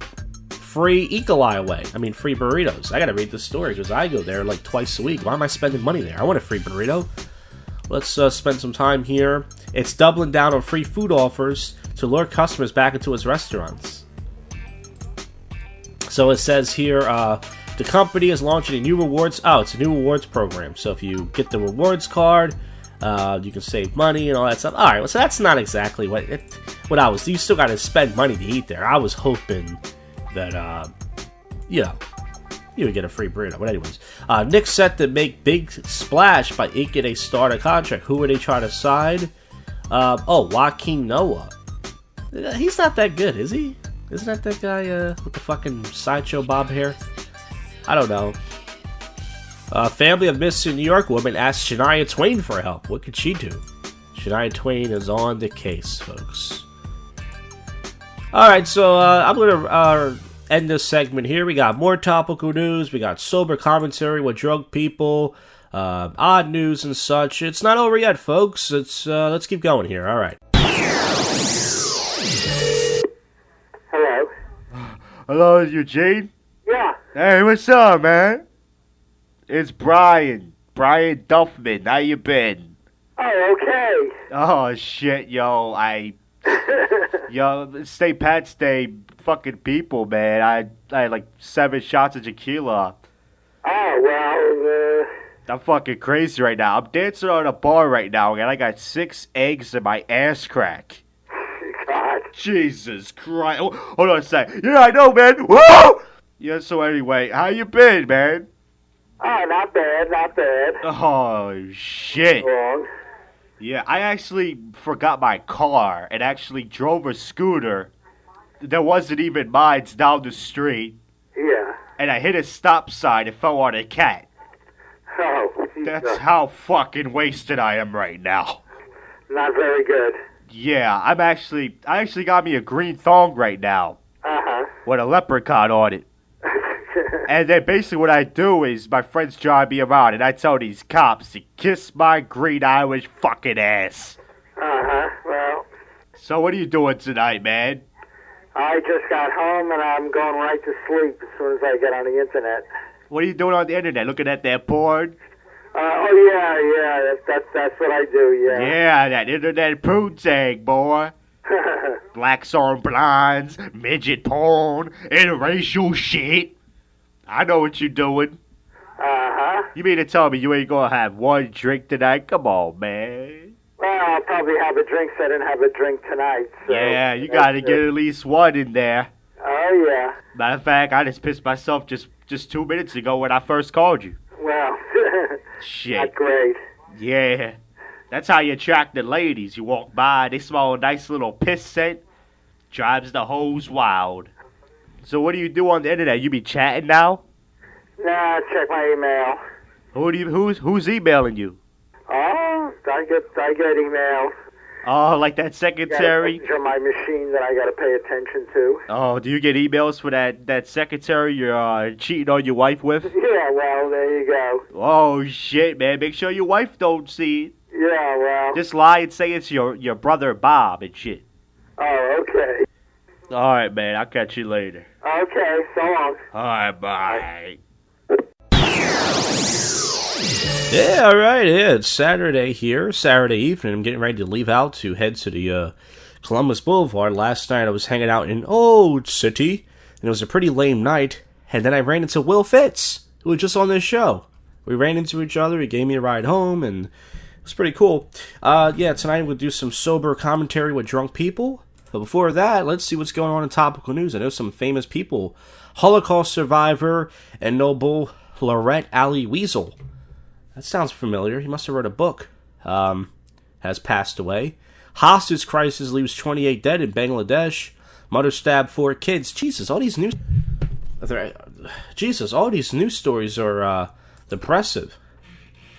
Speaker 2: free E. coli away. I mean, free burritos. I gotta read this story because I go there like twice a week. Why am I spending money there? I want a free burrito. Let's spend some time here. It's doubling down on free food offers to lure customers back into its restaurants. So it says here, the company is launching a new rewards. Oh, it's a new rewards program. So if you get the rewards card, you can save money and all that stuff. All right, well, so that's not exactly what I was. You still got to spend money to eat there. I was hoping that, you would get a free burrito. But anyways, Nick's set to make big splash by inking a starter contract. Who are they trying to sign? Joaquin Noah. He's not that good, is he? Isn't that guy with the fucking sideshow bob hair? I don't know. Family of missing New York woman asked Shania Twain for help. What could she do? Shania Twain is on the case, folks. Alright, so I'm going to end this segment here. We got more topical news. We got sober commentary with drug people. Odd news and such. It's not over yet, folks. Let's keep going here. Alright.
Speaker 4: Hello.
Speaker 5: Hello, Eugene?
Speaker 4: Yeah.
Speaker 5: Hey, what's up, man? It's Brian. Brian Duffman. How you been?
Speaker 4: Oh, okay.
Speaker 5: Oh, shit, yo. Yo, St. Pat's Day fucking people, man. I had like 7 shots of tequila.
Speaker 4: Oh, well,
Speaker 5: I'm fucking crazy right now. I'm dancing on a bar right now, and I got 6 eggs in my ass crack.
Speaker 4: God.
Speaker 5: Jesus Christ. Oh, hold on a sec. Yeah, I know, man. Whoa! Yeah, so anyway, how you been, man?
Speaker 4: Oh, not bad, not bad.
Speaker 5: Oh, shit.
Speaker 4: Wrong.
Speaker 5: Yeah, I actually forgot my car and actually drove a scooter that wasn't even mine down the street.
Speaker 4: Yeah.
Speaker 5: And I hit a stop sign and fell on a cat.
Speaker 4: Oh, Jesus.
Speaker 5: That's how fucking wasted I am right now.
Speaker 4: Not very good.
Speaker 5: Yeah, I actually got me a green thong right now.
Speaker 4: Uh-huh.
Speaker 5: With a leprechaun on it. And then basically what I do is my friends drive me around and I tell these cops to kiss my green Irish fucking ass.
Speaker 4: Uh-huh, well.
Speaker 5: So what are you doing tonight, man?
Speaker 4: I just got home and I'm going right to sleep as soon as I get on the internet.
Speaker 5: What are you doing on the internet? Looking at that porn?
Speaker 4: Yeah, that's what I do, yeah.
Speaker 5: Yeah, that internet poontang, boy. Blacks on blinds, midget porn, interracial shit. I know what you're doing.
Speaker 4: Uh-huh.
Speaker 5: You mean to tell me you ain't gonna have one drink tonight? Come on, man.
Speaker 4: Well, I'll probably have a drink, so I didn't have a drink tonight. So
Speaker 5: Yeah, you gotta get at least one in there.
Speaker 4: Oh, yeah.
Speaker 5: Matter of fact, I just pissed myself just 2 minutes ago when I first called you.
Speaker 4: Well,
Speaker 5: Shit.
Speaker 4: not great.
Speaker 5: Yeah. That's how you attract the ladies. You walk by, they smell a nice little piss scent. Drives the hoes wild. So what do you do on the internet? You be chatting now?
Speaker 4: Nah, check my email.
Speaker 5: Who's emailing you?
Speaker 4: Oh, I get emails.
Speaker 5: Oh, like that
Speaker 4: Got a
Speaker 5: secretary?
Speaker 4: message on my machine that I got to pay attention to.
Speaker 5: Oh, do you get emails for that secretary you're cheating on your wife with?
Speaker 4: Yeah, well, there you go.
Speaker 5: Oh, shit, man. Make sure your wife don't see it.
Speaker 4: Yeah, well.
Speaker 5: Just lie and say it's your brother Bob and shit.
Speaker 4: Oh, okay.
Speaker 5: All right, man. I'll catch you later.
Speaker 4: Okay, so long.
Speaker 5: All right, bye.
Speaker 2: Yeah, all right. Yeah, it's Saturday here, Saturday evening. I'm getting ready to leave out to head to the Columbus Boulevard. Last night I was hanging out in Old City, and it was a pretty lame night. And then I ran into Will Fitz, who was just on this show. We ran into each other. He gave me a ride home, and it was pretty cool. Yeah, tonight we'll do some sober commentary with drunk people. But before that, let's see what's going on in topical news. I know some famous people. Holocaust survivor and noble Lorette Ali Weasel. That sounds familiar. He must have wrote a book. Has passed away. Hostage crisis leaves 28 dead in Bangladesh. Mother stabbed 4 kids. Jesus, all these news stories are depressive.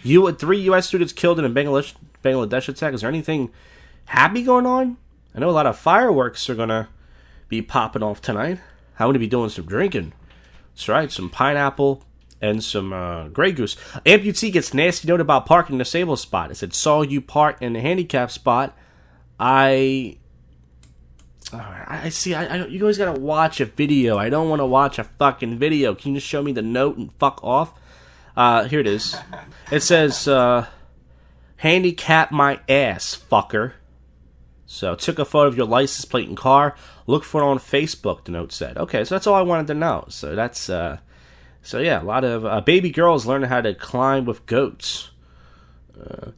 Speaker 2: 3 U.S. students killed in a Bangladesh attack. Is there anything happy going on? I know a lot of fireworks are gonna be popping off tonight. I'm gonna be doing some drinking. That's right, some pineapple and some Grey Goose. Amputee gets nasty note about parking in the disabled spot. It said, saw you park in the handicap spot. I see. You guys gotta watch a video. I don't want to watch a fucking video. Can you just show me the note and fuck off? Here it is. It says, handicap my ass, fucker. So, took a photo of your license plate and car. Look for it on Facebook, the note said. Okay, so that's all I wanted to know. So, that's, so yeah, a lot of baby girls learning how to climb with goats.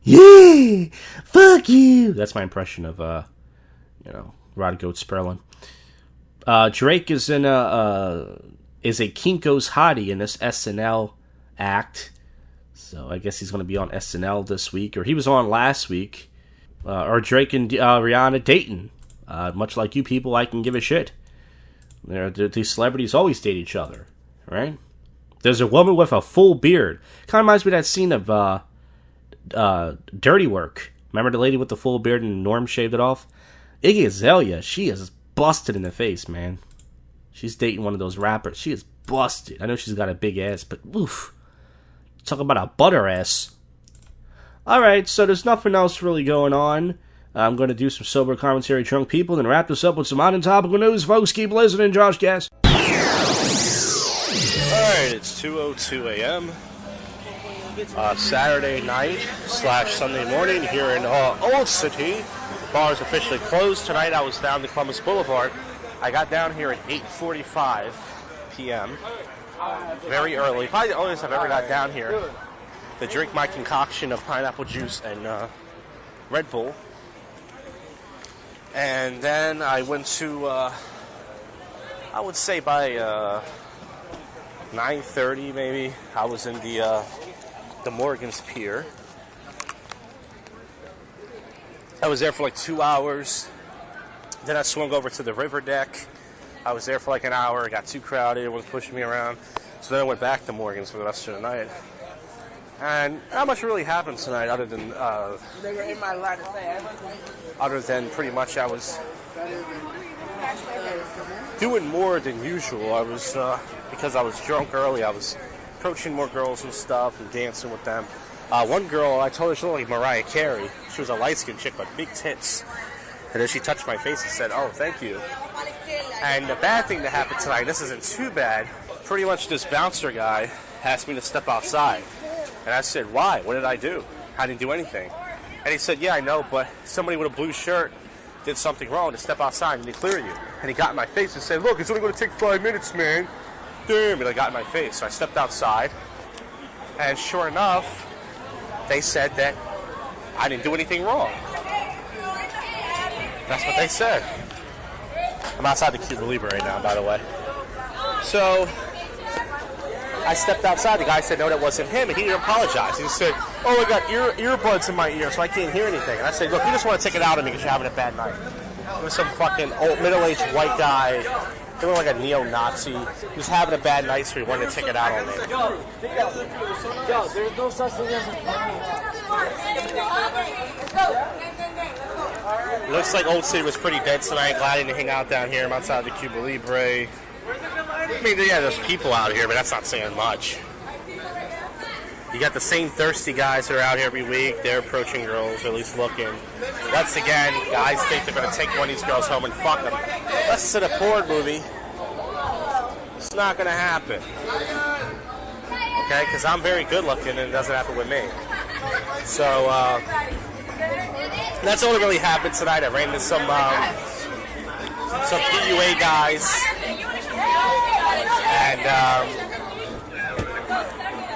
Speaker 2: Yeah! Fuck you! That's my impression of, Rod Goat Sperlin. Drake is in is a Kinko's hottie in this SNL act. So, I guess he's going to be on SNL this week. Or he was on last week. Or Drake and Rihanna dating. Much like you people, I can give a shit. These celebrities always date each other, right? There's a woman with a full beard. Kind of reminds me of that scene of Dirty Work. Remember the lady with the full beard and Norm shaved it off? Iggy Azalea, she is busted in the face, man. She's dating one of those rappers. She is busted. I know she's got a big ass, but oof. Talk about a butter ass. Alright, so there's nothing else really going on. I'm going to do some sober commentary, drunk people, and wrap this up with some odd and topical news. Folks, keep listening, JoshCast. Alright, it's 2:02 a.m. Saturday night / Sunday morning here in Old City. The bar is officially closed. Tonight I was down the Columbus Boulevard. I got down here at 8:45 p.m. Very early. Probably the earliest I've ever got down here to drink my concoction of pineapple juice and Red Bull. And then I went to, I would say by 9:30 maybe, I was in the Morgan's Pier. I was there for like 2 hours. Then I swung over to the river deck. I was there for like an hour. It got too crowded. Everyone was pushing me around. So then I went back to Morgan's for the rest of the night. And not much really happened tonight other than pretty much I was doing more than usual. I was, because I was drunk early, I was approaching more girls and stuff and dancing with them. One girl, I told her she looked like Mariah Carey. She was a light-skinned chick with big tits. And then she touched my face and said, "Oh, thank you." And the bad thing that happened tonight, this isn't too bad, pretty much this bouncer guy asked me to step outside. And I said, "Why? What did I do? I didn't do anything." And he said, "Yeah, I know, but somebody with a blue shirt did something wrong to step outside and they clear you." And he got in my face and said, "Look, it's only going to take 5 minutes, man." Damn, and I got in my face. So I stepped outside. And sure enough, they said that I didn't do anything wrong. That's what they said. I'm outside the Cuba Libre right now, by the way. So I stepped outside. The guy said, "No, that wasn't him." And he didn't apologize. He said, "Oh, I got earbuds in my ear, so I can't hear anything." And I said, "Look, you just want to take it out on me because you're having a bad night." It was some fucking old, middle-aged white guy. He looked like a neo-Nazi. He was having a bad night, so he wanted to take it out on me.
Speaker 6: Yo, there's no such thing as a It looks like Old City was pretty dead tonight. Glad I didn't hang out down here. I'm outside the Cuba Libre. I mean, yeah, there's people out here, but that's not saying much. You got the same thirsty guys that are out here every week. They're approaching girls, or at least looking. Once again, guys think they're going to take one of these girls home and fuck them. Unless it's in a porn movie, it's not going to happen. Okay, because I'm very good looking and it doesn't happen with me. So, that's all that really happened tonight. I ran into some PUA guys. And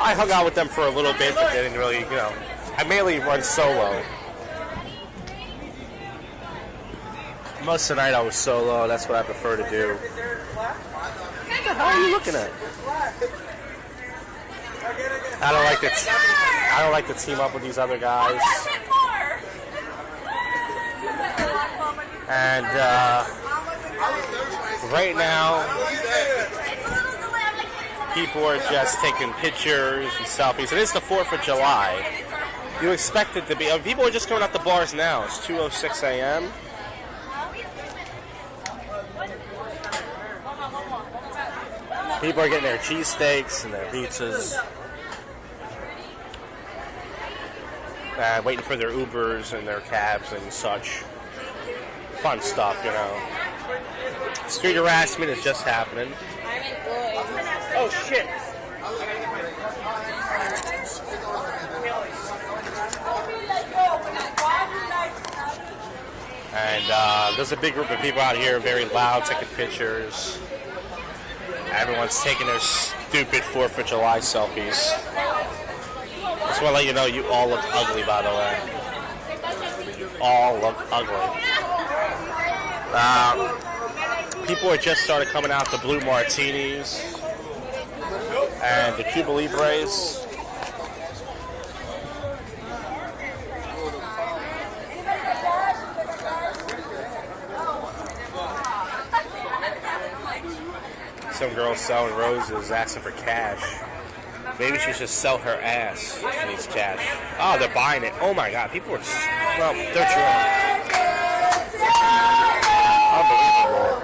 Speaker 6: I hung out with them for a little bit, but they didn't really, I mainly run solo. Most of the night I was solo. That's what I prefer to do. What the hell are you looking at? I don't like to team up with these other guys. And right now, people are just taking pictures and selfies. It is the 4th of July. You expect it to be. People are just coming out the bars now. It's 2:06 a.m. People are getting their cheesesteaks and their pizzas. Waiting for their Ubers and their cabs and such. Fun stuff, Street harassment is just happening. Oh, shit. And there's a big group of people out here, very loud, taking pictures. Everyone's taking their stupid 4th of July selfies. Just want to let you know, you all look ugly, by the way. All look ugly. People are just started coming out the blue martinis and the Cuba Libres. Some girls selling roses, asking for cash. Maybe she should sell her ass. She needs cash. Oh, they're buying it. Oh my God, people are. Well, they're drunk. Unbelievable.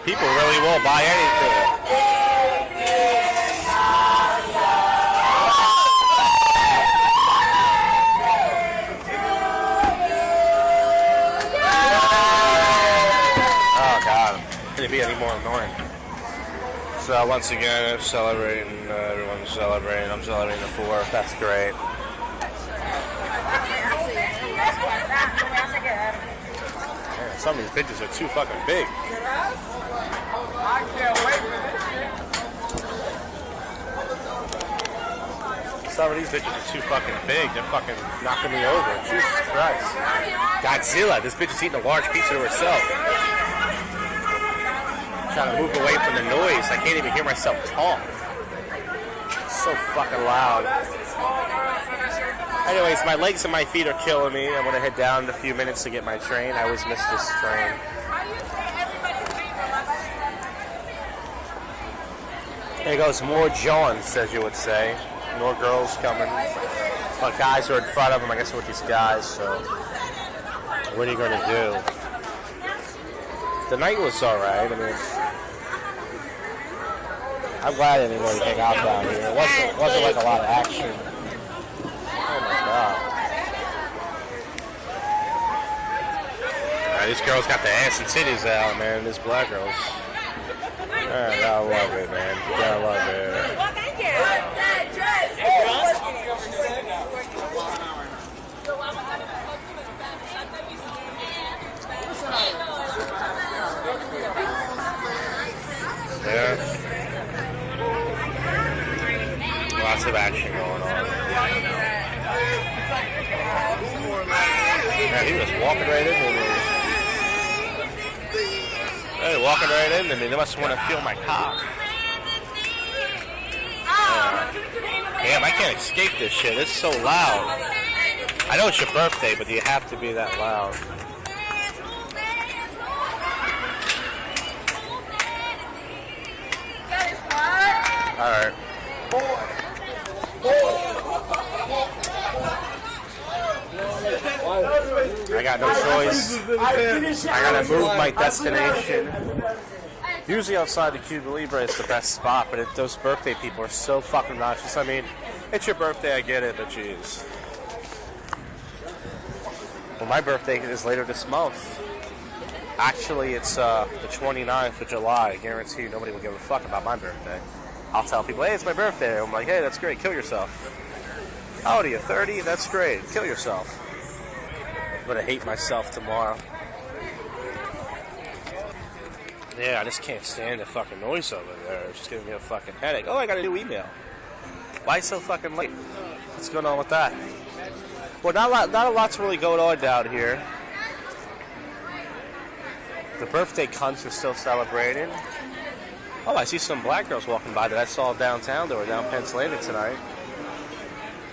Speaker 6: People really will buy anything. Be any more annoying. So once again, I'm celebrating. Everyone's celebrating. I'm celebrating the 4th. That's great. Man, some of these bitches are too fucking big. Some of these bitches are too fucking big. They're fucking knocking me over. Jesus Christ. Godzilla. This bitch is eating a large pizza to herself. Trying to move away from the noise. I can't even hear myself talk. It's so fucking loud. Anyways, my legs and my feet are killing me. I'm going to head down in a few minutes to get my train. I always miss this train. There goes more Johns, as you would say. More girls coming. But guys are in front of them. I guess with these guys, so what are you going to do? The night was alright. I mean, I'm glad I didn't really hang out down here. It wasn't like a lot of action. Oh my God. These girls got the ass and titties out, man. These black girls. I gotta love it, man. Gotta love it. Yeah. Lots of action going on. Man, he was walking right into me. Hey, walking right into me. They must want to feel my cock. Damn, I can't escape this shit. It's so loud. I know it's your birthday, but do you have to be that loud? Alright. days. I gotta move my destination. Usually outside the Cuba Libre is the best spot, but those birthday people are so fucking obnoxious. I mean, it's your birthday, I get it, but jeez. Well, my birthday is later this month. Actually, it's the 29th of July. I guarantee you nobody will give a fuck about my birthday. I'll tell people, hey, it's my birthday. I'm like, hey, that's great. Kill yourself. How old are you? 30? That's great. Kill yourself. I'm going to hate myself tomorrow. Yeah, I just can't stand the fucking noise over there. It's just giving me a fucking headache. Oh, I got a new email. Why so fucking late? What's going on with that? Well, not a lot's really going on down here. The birthday cunts are still celebrating. Oh, I see some black girls walking by that I saw downtown. They were down Pennsylvania tonight.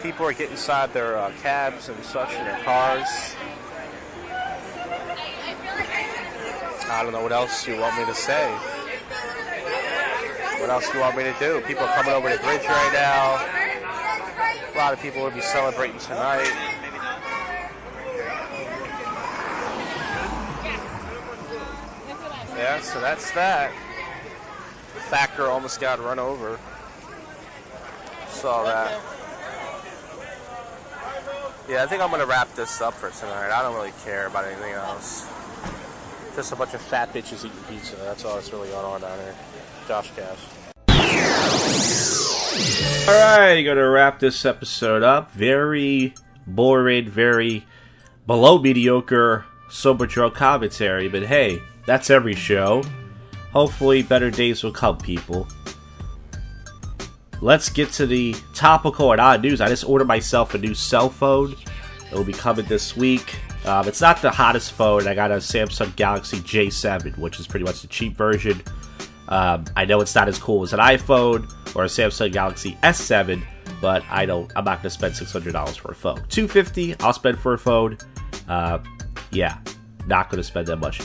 Speaker 6: People are getting inside their cabs and such in their cars. I don't know what else you want me to say. What else do you want me to do? People are coming over the bridge right now. A lot of people will be celebrating tonight. Yeah, so that's that. The fat girl almost got run over. Saw that. Yeah, I think I'm going to wrap this up for tonight. I don't really care about anything else. Just a bunch of fat bitches eating pizza. That's all that's really going on down here. JoshCast.
Speaker 2: Alright, gonna wrap this episode up. Very boring, very below mediocre sober drug commentary, but hey, that's every show. Hopefully better days will come, people. Let's get to the topical and odd news. I just ordered myself a new cell phone. It will be coming this week. It's not the hottest phone. I got a Samsung Galaxy J7, which is pretty much the cheap version. I know it's not as cool as an iPhone or a Samsung Galaxy S7, but I'm not going to spend $600 for a phone. $250 I'll spend for a phone. Yeah, not going to spend that much.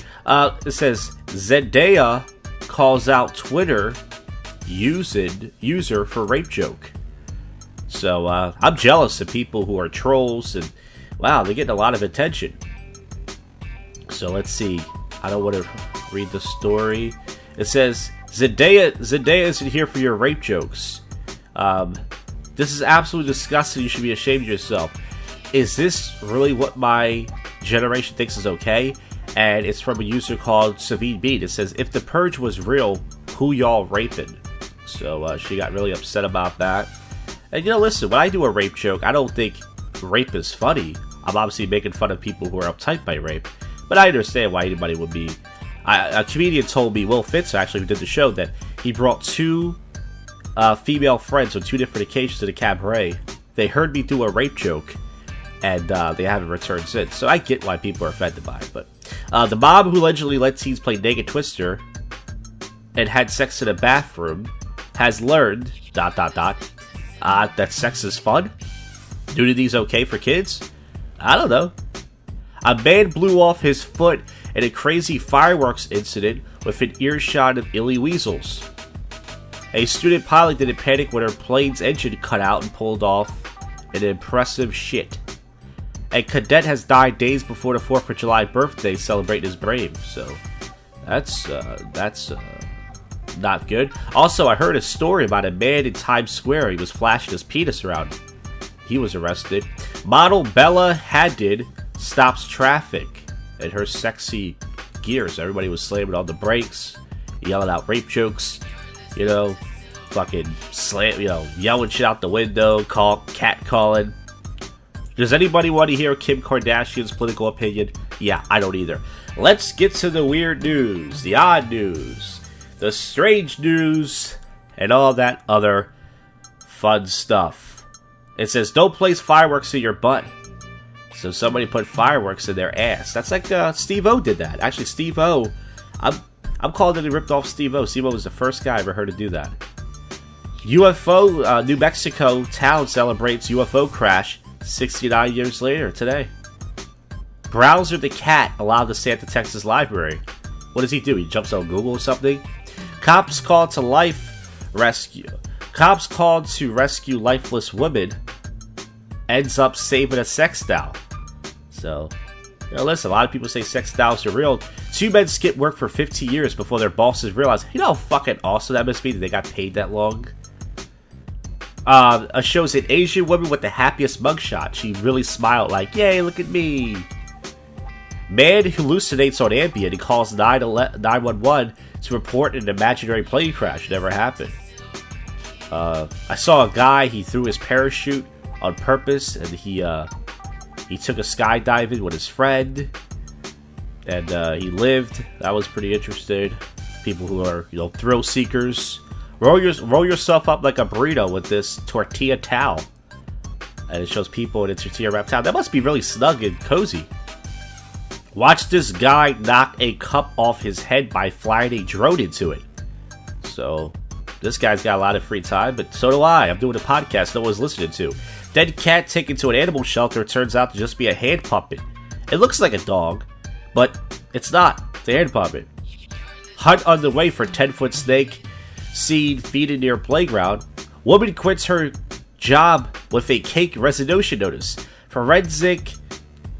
Speaker 2: It says Zendaya calls out Twitter user for rape joke. So I'm jealous of people who are trolls, and wow, they're getting a lot of attention. So let's see. I don't want to read the story. It says Zendaya isn't here for your rape jokes. This is absolutely disgusting. You should be ashamed of yourself. Is this really what my generation thinks is okay? And it's from a user called Savine Beat. It says, if the purge was real, who y'all raping? So she got really upset about that. And listen, when I do a rape joke, I don't think rape is funny. I'm obviously making fun of people who are uptight by rape. But I understand why anybody would be. A comedian told me, Will Fitz, actually, who did the show, that he brought two female friends on two different occasions to the cabaret. They heard me do a rape joke, and they haven't returned since. So I get why people are offended by it. But the mob who allegedly let teens play Naked Twister and had sex in a bathroom has learned, ... that sex is fun? Nudity's okay for kids? I don't know. A man blew off his foot in a crazy fireworks incident with an earshot of illy weasels. A student pilot didn't panic when her plane's engine cut out and pulled off an impressive shit. A cadet has died days before the 4th of July birthday celebrating his brave, so that's not good. Also, I heard a story about a man in Times Square. He was flashing his penis around. He was arrested. Model Bella Hadid stops traffic in her sexy gears. Everybody was slamming on the brakes, yelling out rape jokes, fucking yelling shit out the window, cat calling. Does anybody want to hear Kim Kardashian's political opinion? Yeah, I don't either. Let's get to the weird news, the odd news, the strange news, and all that other fun stuff. It says, don't place fireworks in your butt. So somebody put fireworks in their ass. That's like Steve-O did that. Actually, Steve-O, I'm calling it he ripped off Steve-O. Steve-O was the first guy I ever heard to do that. UFO, New Mexico town celebrates UFO crash 69 years later today. Browser the cat allowed to stay at the Texas library. What does he do? He jumps on Google or something? Cops called to rescue lifeless woman ends up saving a sex doll. So, Now listen, a lot of people say sex dolls are real. 2 men skip work for 15 years before their bosses realize, you know how fucking awesome that must be that they got paid that long? Shows an Asian woman with the happiest mugshot. She really smiled like, yay, look at me. Man hallucinates on Ambien and calls 911 to report an imaginary plane crash. It never happened. I saw a guy, he threw his parachute on purpose, and he took a skydiving with his friend, and he lived. That was pretty interesting. People who are, thrill seekers. Roll yourself up like a burrito with this tortilla towel. And it shows people in a tortilla wrap towel. That must be really snug and cozy. Watch this guy knock a cup off his head by flying a drone into it. So, this guy's got a lot of free time, but so do I. I'm doing a podcast no one's listening to. Dead cat taken to an animal shelter turns out to just be a hand puppet. It looks like a dog, but it's not. It's a hand puppet. Hunt underway for 10-foot snake seen feeding near playground. Woman quits her job with a cake resignation notice. Forensic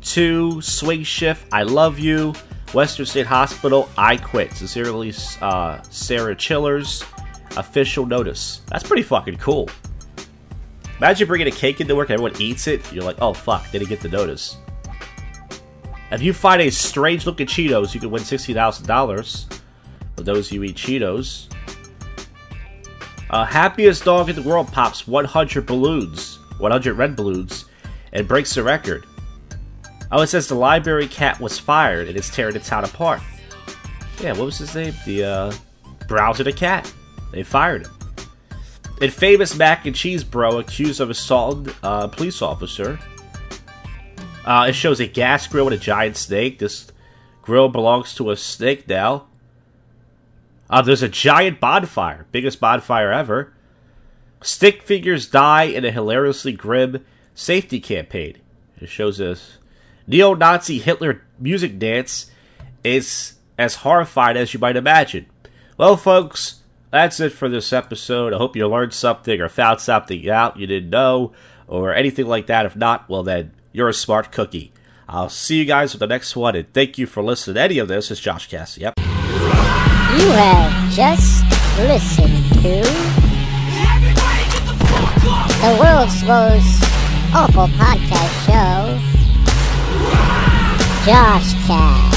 Speaker 2: 2 swing shift. I love you. Western State Hospital. I quit. Sincerely, Sarah Chillers. Official notice. That's pretty fucking cool. Imagine bringing a cake into work and everyone eats it. You're like, oh fuck, didn't get the notice. If you find a strange looking Cheetos, you can win $60,000. For those who eat Cheetos. Happiest dog in the world pops 100 balloons. 100 red balloons. And breaks the record. Oh, it says the library cat was fired and it's tearing the town apart. Yeah, what was his name? The, Browser the cat. They fired him. And famous mac and cheese bro accused of assaulting a police officer. It shows a gas grill with a giant snake. This grill belongs to a snake now. There's a giant bonfire. Biggest bonfire ever. Stick figures die in a hilariously grim safety campaign. It shows us neo-Nazi Hitler music dance is as horrified as you might imagine. Well, folks, that's it for this episode. I hope you learned something or found something out you didn't know or anything like that. If not, well then, you're a smart cookie. I'll see you guys with the next one, and thank you for listening to any of this. It's JoshCast. Yep.
Speaker 7: You have just listened to the world's most awful podcast show, JoshCast.